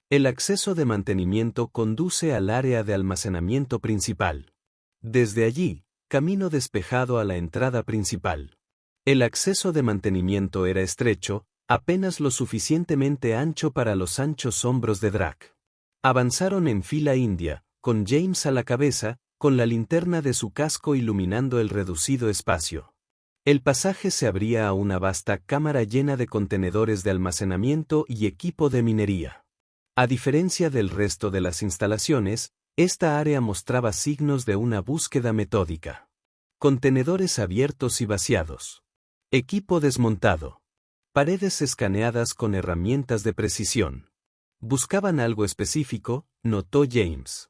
El acceso de mantenimiento conduce al área de almacenamiento principal. Desde allí, camino despejado a la entrada principal. El acceso de mantenimiento era estrecho, apenas lo suficientemente ancho para los anchos hombros de Drac. Avanzaron en fila india, con James a la cabeza, con la linterna de su casco iluminando el reducido espacio. El pasaje se abría a una vasta cámara llena de contenedores de almacenamiento y equipo de minería. A diferencia del resto de las instalaciones, esta área mostraba signos de una búsqueda metódica. Contenedores abiertos y vaciados. Equipo desmontado. Paredes escaneadas con herramientas de precisión. Buscaban algo específico, notó James.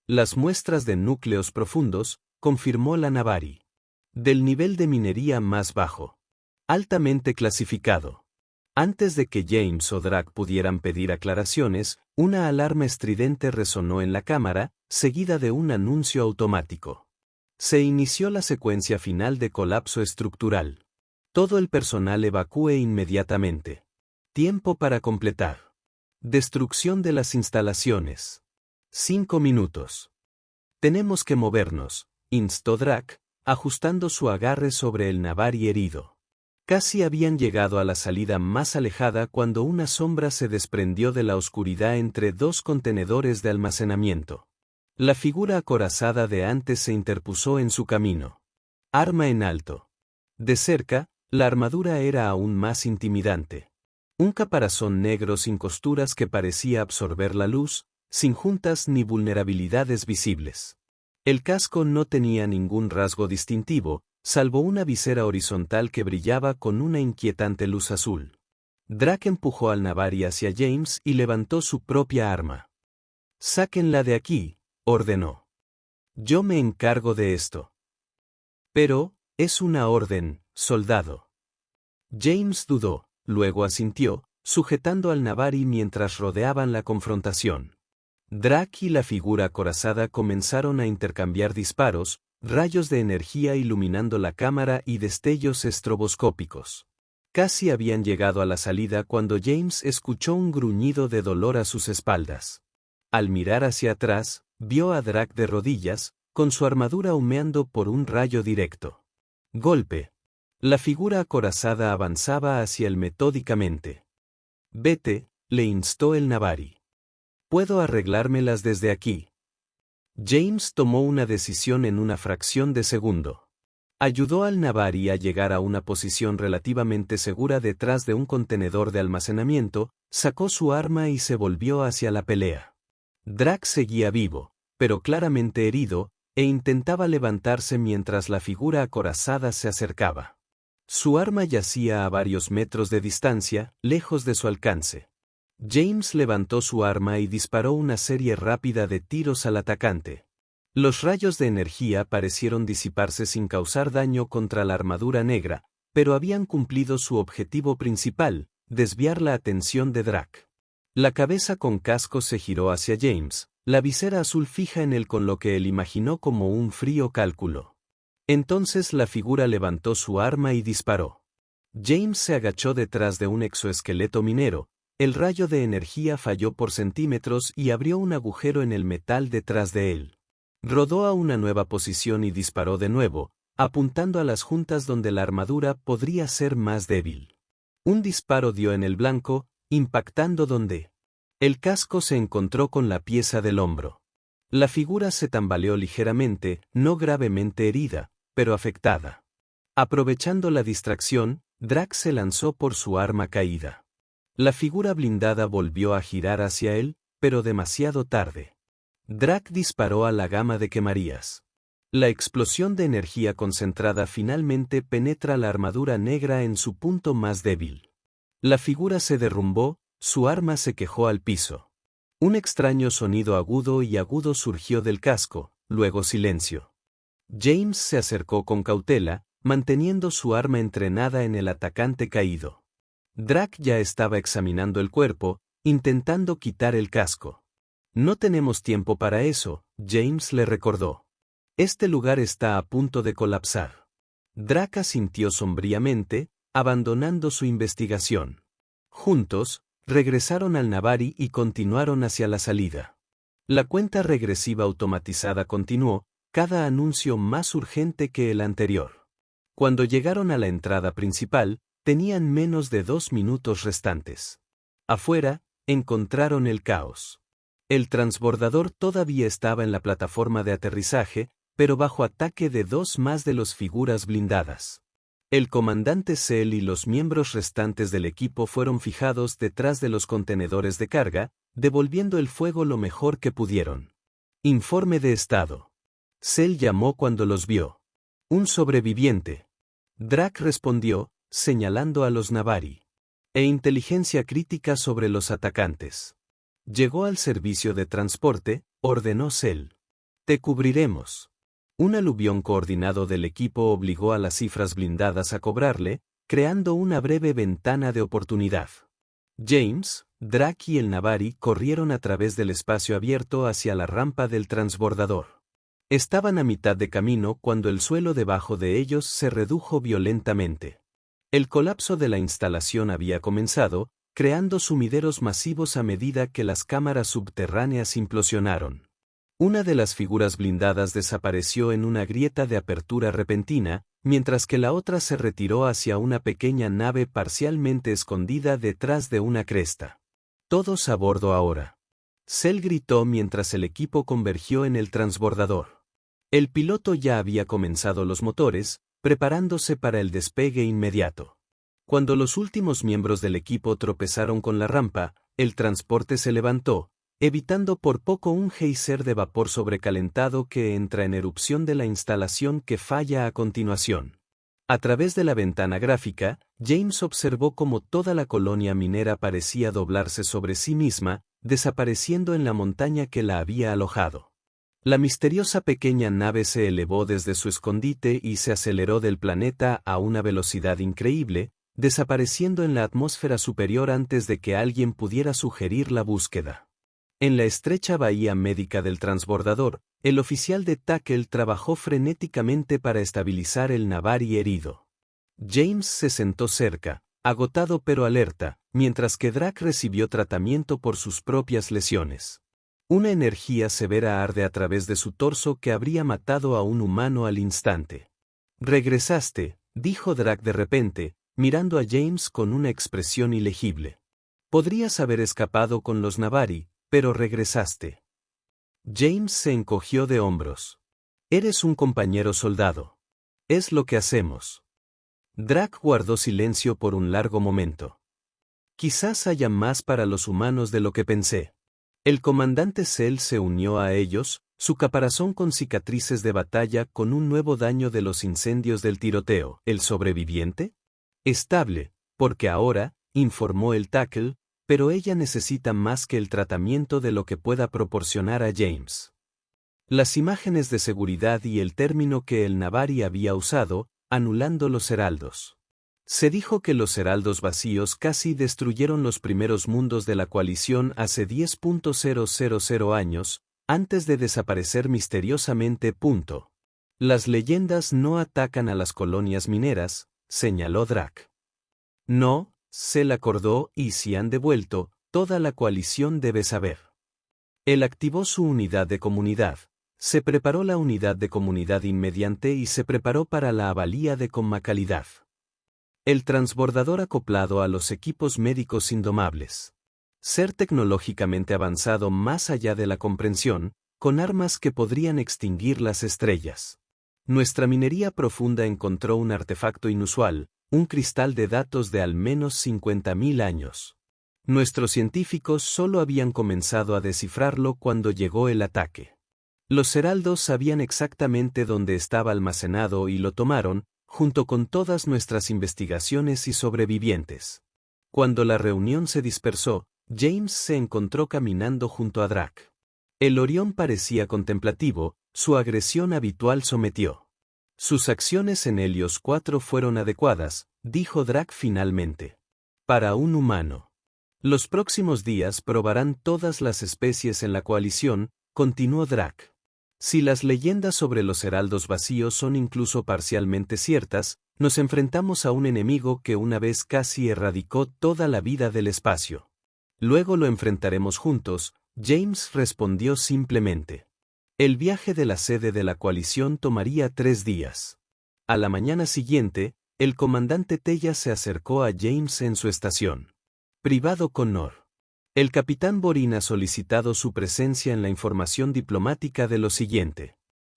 Las muestras de núcleos profundos, confirmó la Navari. Del nivel de minería más bajo. Altamente clasificado. Antes de que James o Drac pudieran pedir aclaraciones, una alarma estridente resonó en la cámara, seguida de un anuncio automático. Se inició la secuencia final de colapso estructural. Todo el personal evacúe inmediatamente. Tiempo para completar. Destrucción de las instalaciones. 5 minutos. Tenemos que movernos, instó Drac, ajustando su agarre sobre el Navari herido. Casi habían llegado a la salida más alejada cuando una sombra se desprendió de la oscuridad entre dos contenedores de almacenamiento. La figura acorazada de antes se interpuso en su camino. Arma en alto. De cerca, la armadura era aún más intimidante. Un caparazón negro sin costuras que parecía absorber la luz, sin juntas ni vulnerabilidades visibles. El casco no tenía ningún rasgo distintivo, salvo una visera horizontal que brillaba con una inquietante luz azul. Drac empujó al Navari hacia James y levantó su propia arma. «Sáquenla de aquí», ordenó. «Yo me encargo de esto». «Pero, es una orden, soldado». James dudó, luego asintió, sujetando al Navari mientras rodeaban la confrontación. Drac y la figura acorazada comenzaron a intercambiar disparos, rayos de energía iluminando la cámara y destellos estroboscópicos. Casi habían llegado a la salida cuando James escuchó un gruñido de dolor a sus espaldas. Al mirar hacia atrás, vio a Drac de rodillas, con su armadura humeando por un rayo directo. Golpe. La figura acorazada avanzaba hacia él metódicamente. «Vete», le instó el Navari. «Puedo arreglármelas desde aquí». James tomó una decisión en una fracción de segundo. Ayudó al Navari a llegar a una posición relativamente segura detrás de un contenedor de almacenamiento, sacó su arma y se volvió hacia la pelea. Drac seguía vivo, pero claramente herido, e intentaba levantarse mientras la figura acorazada se acercaba. Su arma yacía a varios metros de distancia, lejos de su alcance. James levantó su arma y disparó una serie rápida de tiros al atacante. Los rayos de energía parecieron disiparse sin causar daño contra la armadura negra, pero habían cumplido su objetivo principal, desviar la atención de Drac. La cabeza con casco se giró hacia James, la visera azul fija en él con lo que él imaginó como un frío cálculo. Entonces la figura levantó su arma y disparó. James se agachó detrás de un exoesqueleto minero. El rayo de energía falló por centímetros y abrió un agujero en el metal detrás de él. Rodó a una nueva posición y disparó de nuevo, apuntando a las juntas donde la armadura podría ser más débil. Un disparo dio en el blanco, impactando donde El casco se encontró con la pieza del hombro. La figura se tambaleó ligeramente, no gravemente herida, pero afectada. Aprovechando la distracción, Drac se lanzó por su arma caída. La figura blindada volvió a girar hacia él, pero demasiado tarde. Drac disparó a la gama de quemarías. La explosión de energía concentrada finalmente penetra la armadura negra en su punto más débil. La figura se derrumbó, su arma se quejó al piso. Un extraño sonido agudo y agudo surgió del casco, luego silencio. James se acercó con cautela, manteniendo su arma entrenada en el atacante caído. Drac ya estaba examinando el cuerpo, intentando quitar el casco. No tenemos tiempo para eso, James le recordó. Este lugar está a punto de colapsar. Drac asintió sombríamente, abandonando su investigación. Juntos, regresaron al Navari y continuaron hacia la salida. La cuenta regresiva automatizada continuó, cada anuncio más urgente que el anterior. Cuando llegaron a la entrada principal, tenían menos de 2 minutos restantes. Afuera, encontraron el caos. El transbordador todavía estaba en la plataforma de aterrizaje, pero bajo ataque de 2 más de las figuras blindadas. El comandante Cell y los miembros restantes del equipo fueron fijados detrás de los contenedores de carga, devolviendo el fuego lo mejor que pudieron. Informe de estado. Cell llamó cuando los vio. Un sobreviviente. Drac respondió, señalando a los Navari. E inteligencia crítica sobre los atacantes. Llegó al servicio de transporte, ordenó Cell. Te cubriremos. Un aluvión coordinado del equipo obligó a las cifras blindadas a cobrarle, creando una breve ventana de oportunidad. James, Drac y el Navari corrieron a través del espacio abierto hacia la rampa del transbordador. Estaban a mitad de camino cuando el suelo debajo de ellos se redujo violentamente. El colapso de la instalación había comenzado, creando sumideros masivos a medida que las cámaras subterráneas implosionaron. Una de las figuras blindadas desapareció en una grieta de apertura repentina, mientras que la otra se retiró hacia una pequeña nave parcialmente escondida detrás de una cresta. Todos a bordo ahora. Cell gritó mientras el equipo convergió en el transbordador. El piloto ya había comenzado los motores, preparándose para el despegue inmediato. Cuando los últimos miembros del equipo tropezaron con la rampa, el transporte se levantó, evitando por poco un geyser de vapor sobrecalentado que entra en erupción de la instalación que falla a continuación. A través de la ventana gráfica, James observó cómo toda la colonia minera parecía doblarse sobre sí misma, desapareciendo en la montaña que la había alojado. La misteriosa pequeña nave se elevó desde su escondite y se aceleró del planeta a una velocidad increíble, desapareciendo en la atmósfera superior antes de que alguien pudiera sugerir la búsqueda. En la estrecha bahía médica del transbordador, el oficial de Tackle trabajó frenéticamente para estabilizar el Navari herido. James se sentó cerca, agotado pero alerta, mientras que Drac recibió tratamiento por sus propias lesiones. Una energía severa arde a través de su torso que habría matado a un humano al instante. «Regresaste», dijo Drac de repente, mirando a James con una expresión ilegible. «Podrías haber escapado con los Navari, pero regresaste». James se encogió de hombros. «Eres un compañero soldado. Es lo que hacemos». Drac guardó silencio por un largo momento. «Quizás haya más para los humanos de lo que pensé». El comandante Cell se unió a ellos, su caparazón con cicatrices de batalla con un nuevo daño de los incendios del tiroteo. ¿El sobreviviente? Estable, porque ahora, informó el Tackle, pero ella necesita más que el tratamiento de lo que pueda proporcionar a James. Las imágenes de seguridad y el término que el Navari había usado, anulando los heraldos. Se dijo que los heraldos vacíos casi destruyeron los primeros mundos de la coalición hace 10.000 años, antes de desaparecer misteriosamente. Las leyendas no atacan a las colonias mineras, señaló Drac. No, Cell acordó, y si han devuelto, toda la coalición debe saber. Él activó su unidad de comunidad. Se preparó la unidad de comunidad inmediante y se preparó para la avalía de Conmacalidad. El transbordador acoplado a los equipos médicos indomables. Ser tecnológicamente avanzado más allá de la comprensión, con armas que podrían extinguir las estrellas. Nuestra minería profunda encontró un artefacto inusual, un cristal de datos de al menos 50.000 años. Nuestros científicos solo habían comenzado a descifrarlo cuando llegó el ataque. Los heraldos sabían exactamente dónde estaba almacenado y lo tomaron, junto con todas nuestras investigaciones y sobrevivientes. Cuando la reunión se dispersó, James se encontró caminando junto a Drac. El Orión parecía contemplativo, su agresión habitual sometió. Sus acciones en Helios 4 fueron adecuadas, dijo Drac finalmente. Para un humano. Los próximos días probarán todas las especies en la coalición, continuó Drac. Si las leyendas sobre los heraldos vacíos son incluso parcialmente ciertas, nos enfrentamos a un enemigo que una vez casi erradicó toda la vida del espacio. Luego lo enfrentaremos juntos, James respondió simplemente. El viaje de la sede de la coalición tomaría 3 días. A la mañana siguiente, el comandante Tella se acercó a James en su estación privado con Nor. El capitán Borin ha solicitado su presencia en la información diplomática de lo siguiente.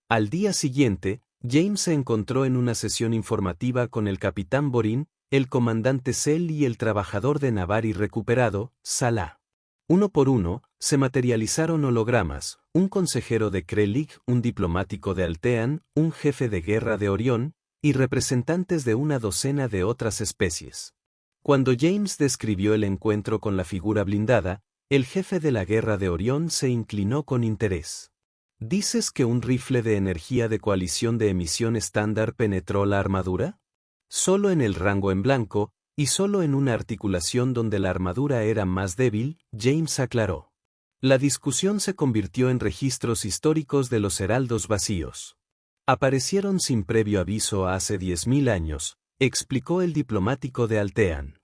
Al día siguiente, James se encontró en una sesión informativa con el capitán Borin, el comandante Sel y el trabajador de Navari recuperado, Salah. Uno por uno, se materializaron hologramas, un consejero de Krelig, un diplomático de Altean, un jefe de guerra de Orión, y representantes de una docena de otras especies. Cuando James describió el encuentro con la figura blindada, el jefe de la guerra de Orión se inclinó con interés. ¿Dices que un rifle de energía de coalición de emisión estándar penetró la armadura? Solo en el rango en blanco, y solo en una articulación donde la armadura era más débil, James aclaró. La discusión se convirtió en registros históricos de los heraldos vacíos. Aparecieron sin previo aviso hace 10.000 años, explicó el diplomático de Altean.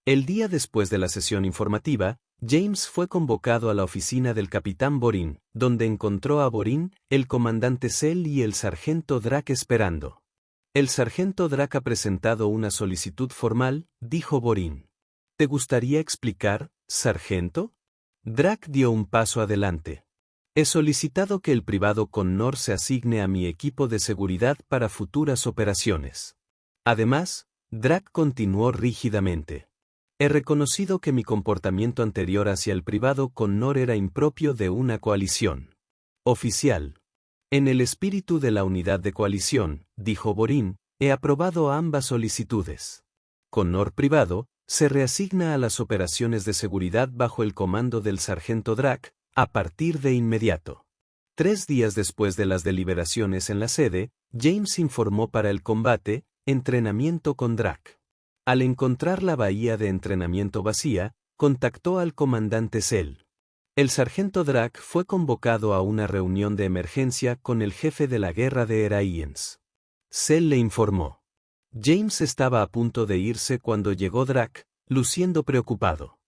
El día después de la sesión informativa, James fue convocado a la oficina del capitán Borin, donde encontró a Borin, el comandante Sel y el sargento Drac esperando. El sargento Drac ha presentado una solicitud formal, dijo Borin. ¿Te gustaría explicar, sargento? Drac dio un paso adelante. He solicitado que el privado con Nor se asigne a mi equipo de seguridad para futuras operaciones. Además, Drac continuó rígidamente. He reconocido que mi comportamiento anterior hacia el privado con Nor era impropio de una coalición oficial. En el espíritu de la unidad de coalición, dijo Borin, he aprobado ambas solicitudes. Con Nor privado, se reasigna a las operaciones de seguridad bajo el comando del sargento Drac, a partir de inmediato. 3 días después de las deliberaciones en la sede, James informó para el combate, entrenamiento con Drac. Al encontrar la bahía de entrenamiento vacía, contactó al comandante Sel. El sargento Drac fue convocado a una reunión de emergencia con el jefe de la guerra de Eraïens. Sel le informó. James estaba a punto de irse cuando llegó Drac, luciendo preocupado.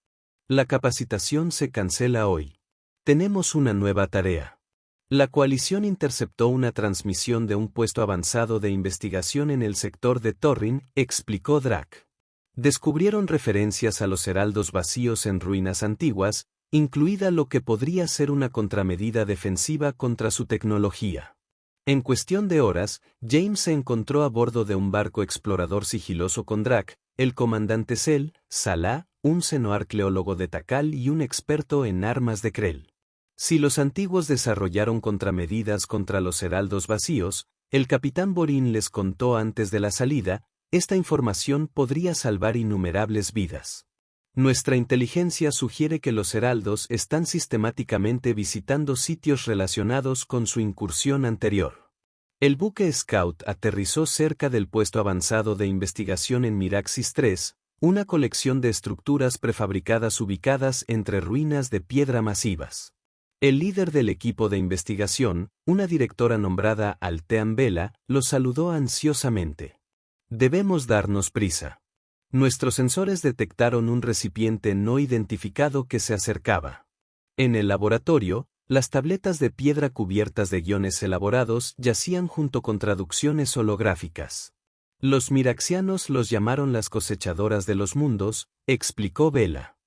La capacitación se cancela hoy. Tenemos una nueva tarea. La coalición interceptó una transmisión de un puesto avanzado de investigación en el sector de Torrin, explicó Drac. Descubrieron referencias a los heraldos vacíos en ruinas antiguas, incluida lo que podría ser una contramedida defensiva contra su tecnología. En cuestión de horas, James se encontró a bordo de un barco explorador sigiloso con Drac, el comandante Sel, Salah, un senoarqueólogo de Takal y un experto en armas de Krell. Si los antiguos desarrollaron contramedidas contra los heraldos vacíos, el capitán Borin les contó antes de la salida, esta información podría salvar innumerables vidas. Nuestra inteligencia sugiere que los heraldos están sistemáticamente visitando sitios relacionados con su incursión anterior. El buque Scout aterrizó cerca del puesto avanzado de investigación en Miraxis 3, una colección de estructuras prefabricadas ubicadas entre ruinas de piedra masivas. El líder del equipo de investigación, una directora nombrada Altean Vela, lo saludó ansiosamente. Debemos darnos prisa. Nuestros sensores detectaron un recipiente no identificado que se acercaba. En el laboratorio, las tabletas de piedra cubiertas de guiones elaborados yacían junto con traducciones holográficas. Los miraxianos los llamaron las cosechadoras de los mundos, explicó Vela.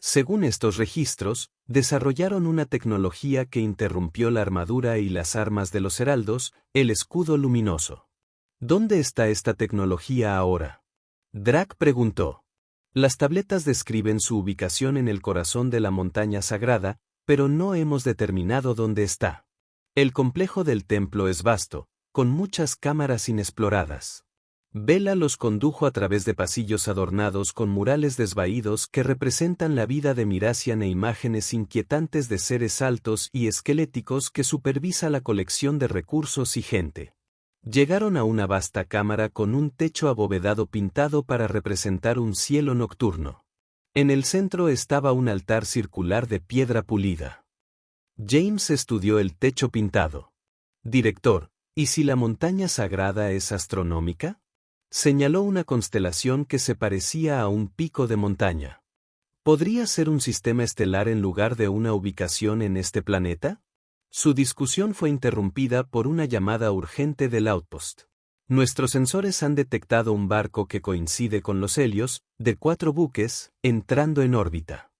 Según estos registros, desarrollaron una tecnología que interrumpió la armadura y las armas de los heraldos, el escudo luminoso. ¿Dónde está esta tecnología ahora? Drac preguntó. Las tabletas describen su ubicación en el corazón de la montaña sagrada, pero no hemos determinado dónde está. El complejo del templo es vasto, con muchas cámaras inexploradas. Vela los condujo a través de pasillos adornados con murales desvaídos que representan la vida de Miracian e imágenes inquietantes de seres altos y esqueléticos que supervisa la colección de recursos y gente. Llegaron a una vasta cámara con un techo abovedado pintado para representar un cielo nocturno. En el centro estaba un altar circular de piedra pulida. James estudió el techo pintado. Director, ¿y si la montaña sagrada es astronómica? Señaló una constelación que se parecía a un pico de montaña. ¿Podría ser un sistema estelar en lugar de una ubicación en este planeta? Su discusión fue interrumpida por una llamada urgente del outpost. Nuestros sensores han detectado un barco que coincide con los helios, de 4 buques, entrando en órbita.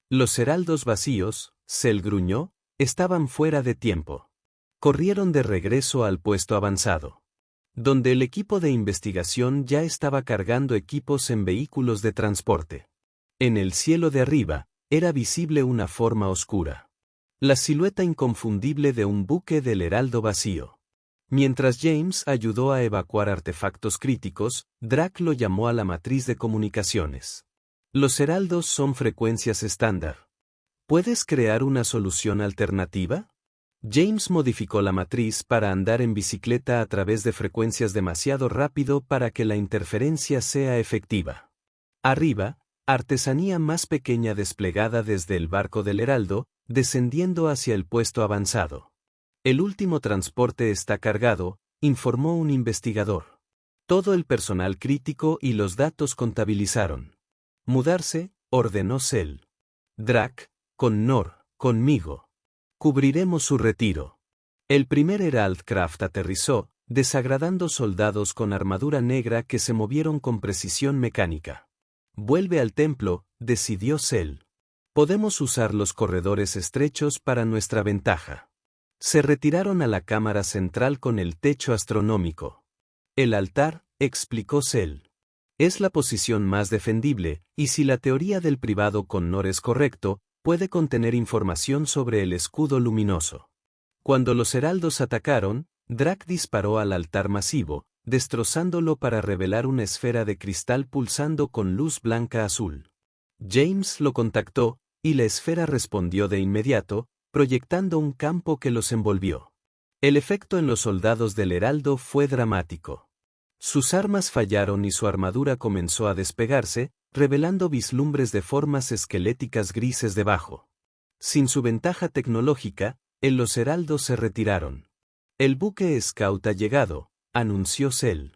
Los heraldos vacíos, Cell gruñó, estaban fuera de tiempo. Corrieron de regreso al puesto avanzado, donde el equipo de investigación ya estaba cargando equipos en vehículos de transporte. En el cielo de arriba, era visible una forma oscura. La silueta inconfundible de un buque del heraldo vacío. Mientras James ayudó a evacuar artefactos críticos, Drac lo llamó a la matriz de comunicaciones. Los heraldos son frecuencias estándar. ¿Puedes crear una solución alternativa? James modificó la matriz para andar en bicicleta a través de frecuencias demasiado rápido para que la interferencia sea efectiva. Arriba, artesanía más pequeña desplegada desde el barco del heraldo, descendiendo hacia el puesto avanzado. El último transporte está cargado, informó un investigador. Todo el personal crítico y los datos contabilizaron. Mudarse, ordenó Cell. Drac, con Nor, conmigo. Cubriremos su retiro. El primer Herald Craft aterrizó, desagradando soldados con armadura negra que se movieron con precisión mecánica. Vuelve al templo, decidió Cell. Podemos usar los corredores estrechos para nuestra ventaja. Se retiraron a la cámara central con el techo astronómico. El altar, explicó Cell. Es la posición más defendible, y si la teoría del privado con Nor es correcto, puede contener información sobre el escudo luminoso. Cuando los heraldos atacaron, Drac disparó al altar masivo, destrozándolo para revelar una esfera de cristal pulsando con luz blanca azul. James lo contactó, y la esfera respondió de inmediato, proyectando un campo que los envolvió. El efecto en los soldados del heraldo fue dramático. Sus armas fallaron y su armadura comenzó a despegarse, revelando vislumbres de formas esqueléticas grises debajo. Sin su ventaja tecnológica, los heraldos se retiraron. El buque Scout ha llegado, anunció Cell.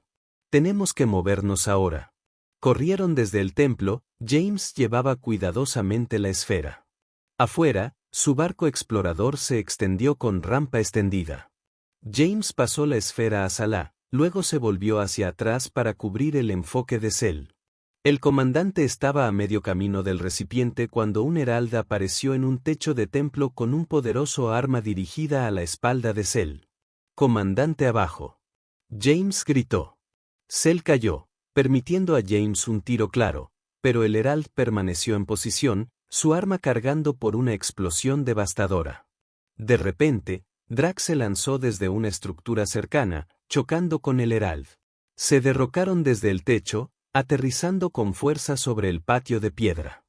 Tenemos que movernos ahora. Corrieron desde el templo, James llevaba cuidadosamente la esfera. Afuera, su barco explorador se extendió con rampa extendida. James pasó la esfera a Salah, luego se volvió hacia atrás para cubrir el enfoque de Cell. El comandante estaba a medio camino del recipiente cuando un heraldo apareció en un techo de templo con un poderoso arma dirigida a la espalda de Cell. «Comandante abajo». James gritó. Cell cayó, permitiendo a James un tiro claro, pero el herald permaneció en posición, su arma cargando por una explosión devastadora. De repente, Drac se lanzó desde una estructura cercana, chocando con el herald. Se derrocaron desde el techo, aterrizando con fuerza sobre el patio de piedra.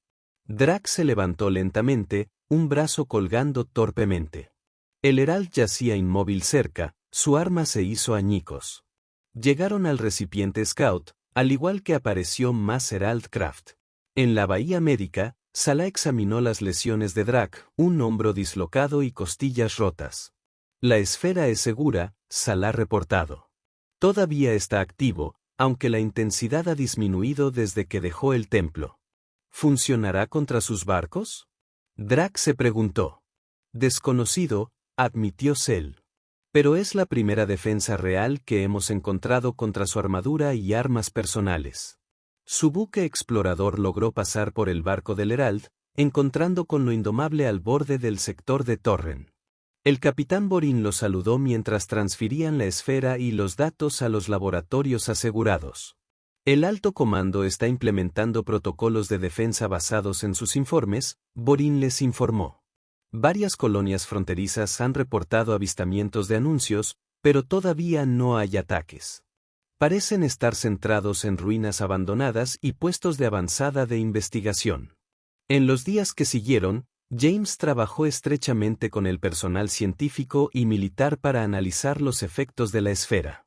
Drac se levantó lentamente, un brazo colgando torpemente. El herald yacía inmóvil cerca, su arma se hizo añicos. Llegaron al recipiente Scout, al igual que apareció más Herald Craft. En la bahía médica, Salah examinó las lesiones de Drac, un hombro dislocado y costillas rotas. La esfera es segura, Salah reportado. Todavía está activo, aunque la intensidad ha disminuido desde que dejó el templo. ¿Funcionará contra sus barcos? Drac se preguntó. Desconocido, admitió Cell. Pero es la primera defensa real que hemos encontrado contra su armadura y armas personales. Su buque explorador logró pasar por el barco del Herald, encontrando con lo indomable al borde del sector de Torren. El capitán Borin lo saludó mientras transferían la esfera y los datos a los laboratorios asegurados. El alto comando está implementando protocolos de defensa basados en sus informes, Borin les informó. Varias colonias fronterizas han reportado avistamientos de anuncios, pero todavía no hay ataques. Parecen estar centrados en ruinas abandonadas y puestos de avanzada de investigación. En los días que siguieron, James trabajó estrechamente con el personal científico y militar para analizar los efectos de la esfera.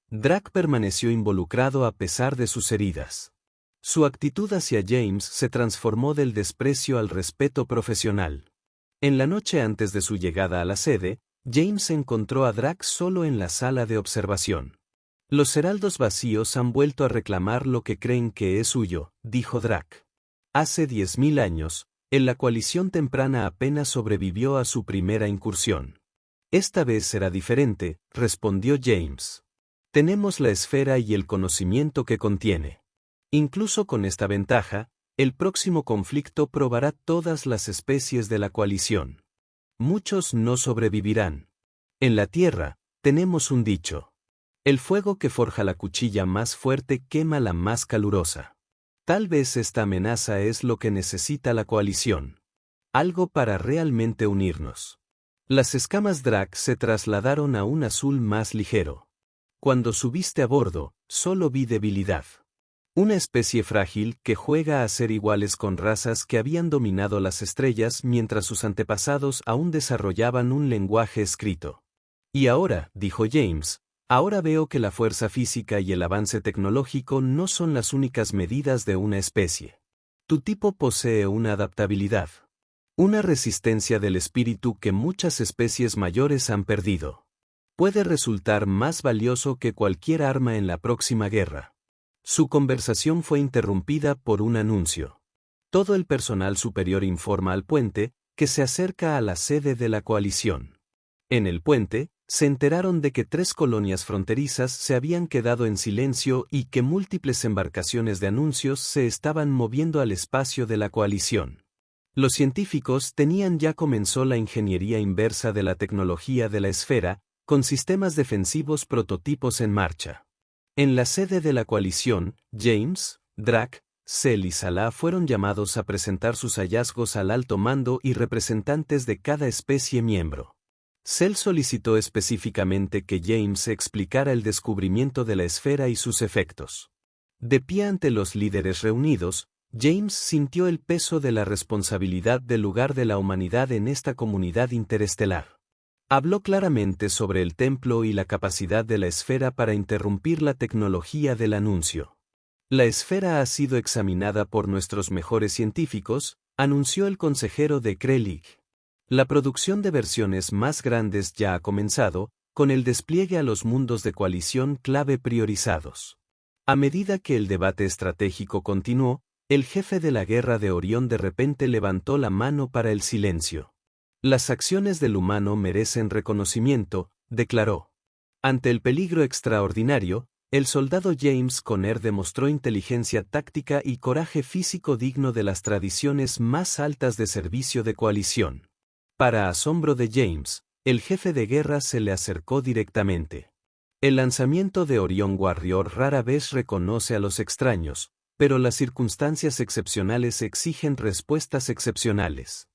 Drac permaneció involucrado a pesar de sus heridas. Su actitud hacia James se transformó del desprecio al respeto profesional. En la noche antes de su llegada a la sede, James encontró a Drac solo en la sala de observación. Los heraldos vacíos han vuelto a reclamar lo que creen que es suyo, dijo Drac. Hace 10.000 años, la coalición temprana apenas sobrevivió a su primera incursión. Esta vez será diferente, respondió James. Tenemos la esfera y el conocimiento que contiene. Incluso con esta ventaja, el próximo conflicto probará todas las especies de la coalición. Muchos no sobrevivirán. En la Tierra, tenemos un dicho. El fuego que forja la cuchilla más fuerte quema la más calurosa. Tal vez esta amenaza es lo que necesita la coalición. Algo para realmente unirnos. Las escamas Drac se trasladaron a un azul más ligero. Cuando subiste a bordo, solo vi debilidad. Una especie frágil que juega a ser iguales con razas que habían dominado las estrellas mientras sus antepasados aún desarrollaban un lenguaje escrito. Y ahora, dijo James, ahora veo que la fuerza física y el avance tecnológico no son las únicas medidas de una especie. Tu tipo posee una adaptabilidad. Una resistencia del espíritu que muchas especies mayores han perdido. Puede resultar más valioso que cualquier arma en la próxima guerra. Su conversación fue interrumpida por un anuncio. Todo el personal superior informa al puente que se acerca a la sede de la coalición. En el puente, se enteraron de que 3 colonias fronterizas se habían quedado en silencio y que múltiples embarcaciones de anuncios se estaban moviendo al espacio de la coalición. Los científicos tenían ya comenzó la ingeniería inversa de la tecnología de la esfera, con sistemas defensivos prototipos en marcha. En la sede de la coalición, James, Drac, Cell y Salah fueron llamados a presentar sus hallazgos al alto mando y representantes de cada especie miembro. Cell solicitó específicamente que James explicara el descubrimiento de la esfera y sus efectos. De pie ante los líderes reunidos, James sintió el peso de la responsabilidad del lugar de la humanidad en esta comunidad interestelar. Habló claramente sobre el templo y la capacidad de la esfera para interrumpir la tecnología del anuncio. La esfera ha sido examinada por nuestros mejores científicos, anunció el consejero de Krelig. La producción de versiones más grandes ya ha comenzado, con el despliegue a los mundos de coalición clave priorizados. A medida que el debate estratégico continuó, el jefe de la guerra de Orión de repente levantó la mano para el silencio. Las acciones del humano merecen reconocimiento, declaró. Ante el peligro extraordinario, el soldado James Conner demostró inteligencia táctica y coraje físico digno de las tradiciones más altas de servicio de coalición. Para asombro de James, el jefe de guerra se le acercó directamente. El lanzamiento de Orion Warrior rara vez reconoce a los extraños, pero las circunstancias excepcionales exigen respuestas excepcionales.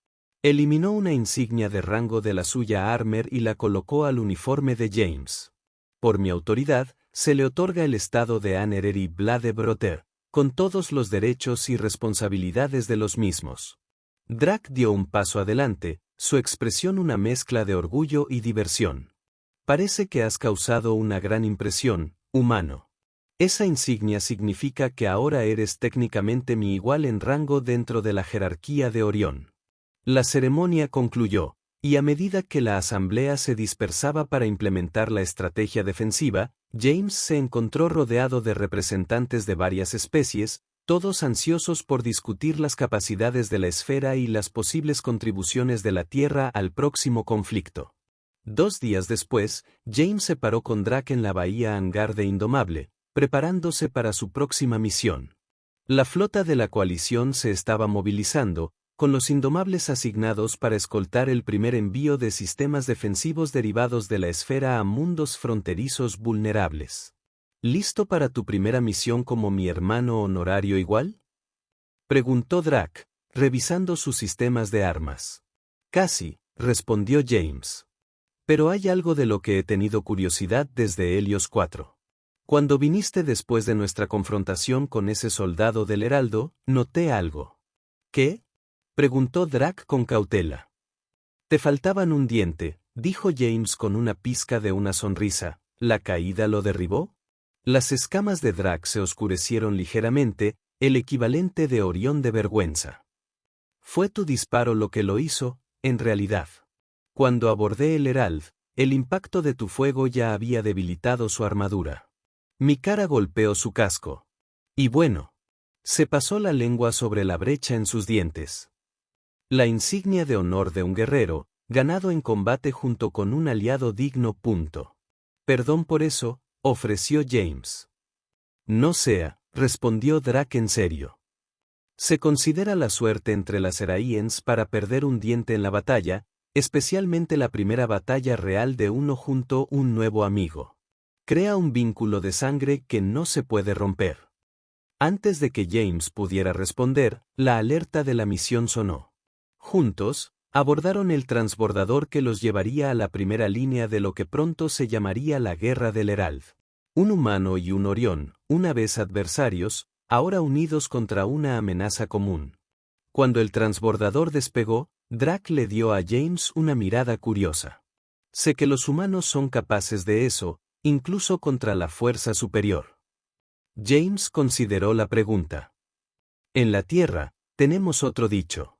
Eliminó una insignia de rango de la suya Armer y la colocó al uniforme de James. Por mi autoridad, se le otorga el estado de Anereri Bladebroter, con todos los derechos y responsabilidades de los mismos. Drac dio un paso adelante, su expresión una mezcla de orgullo y diversión. Parece que has causado una gran impresión, humano. Esa insignia significa que ahora eres técnicamente mi igual en rango dentro de la jerarquía de Orión. La ceremonia concluyó, y a medida que la asamblea se dispersaba para implementar la estrategia defensiva, James se encontró rodeado de representantes de varias especies, todos ansiosos por discutir las capacidades de la esfera y las posibles contribuciones de la Tierra al próximo conflicto. 2 días después, James se paró con Drac en la bahía Hangar de Indomable, preparándose para su próxima misión. La flota de la coalición se estaba movilizando, con los indomables asignados para escoltar el primer envío de sistemas defensivos derivados de la esfera a mundos fronterizos vulnerables. ¿Listo para tu primera misión como mi hermano honorario igual? Preguntó Drac, revisando sus sistemas de armas. Casi, respondió James. Pero hay algo de lo que he tenido curiosidad desde Helios 4. Cuando viniste después de nuestra confrontación con ese soldado del Heraldo, noté algo. ¿Qué? Preguntó Drac con cautela. Te faltaban un diente, dijo James con una pizca de una sonrisa. ¿La caída lo derribó? Las escamas de Drac se oscurecieron ligeramente, el equivalente de Orión de vergüenza. Fue tu disparo lo que lo hizo, en realidad. Cuando abordé el Herald, el impacto de tu fuego ya había debilitado su armadura. Mi cara golpeó su casco. Y bueno. Se pasó la lengua sobre la brecha en sus dientes. La insignia de honor de un guerrero, ganado en combate junto con un aliado digno. Perdón por eso, ofreció James. No sea, respondió Drac en serio. Se considera la suerte entre las Eraíens para perder un diente en la batalla, especialmente la primera batalla real de uno junto a un nuevo amigo. Crea un vínculo de sangre que no se puede romper. Antes de que James pudiera responder, la alerta de la misión sonó. Juntos, abordaron el transbordador que los llevaría a la primera línea de lo que pronto se llamaría la Guerra del Herald. Un humano y un Orión, una vez adversarios, ahora unidos contra una amenaza común. Cuando el transbordador despegó, Drac le dio a James una mirada curiosa. Sé que los humanos son capaces de eso, incluso contra la fuerza superior. James consideró la pregunta. En la Tierra, tenemos otro dicho.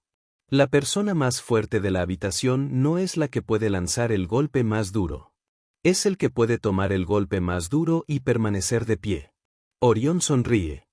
La persona más fuerte de la habitación no es la que puede lanzar el golpe más duro. Es el que puede tomar el golpe más duro y permanecer de pie. Orión sonríe.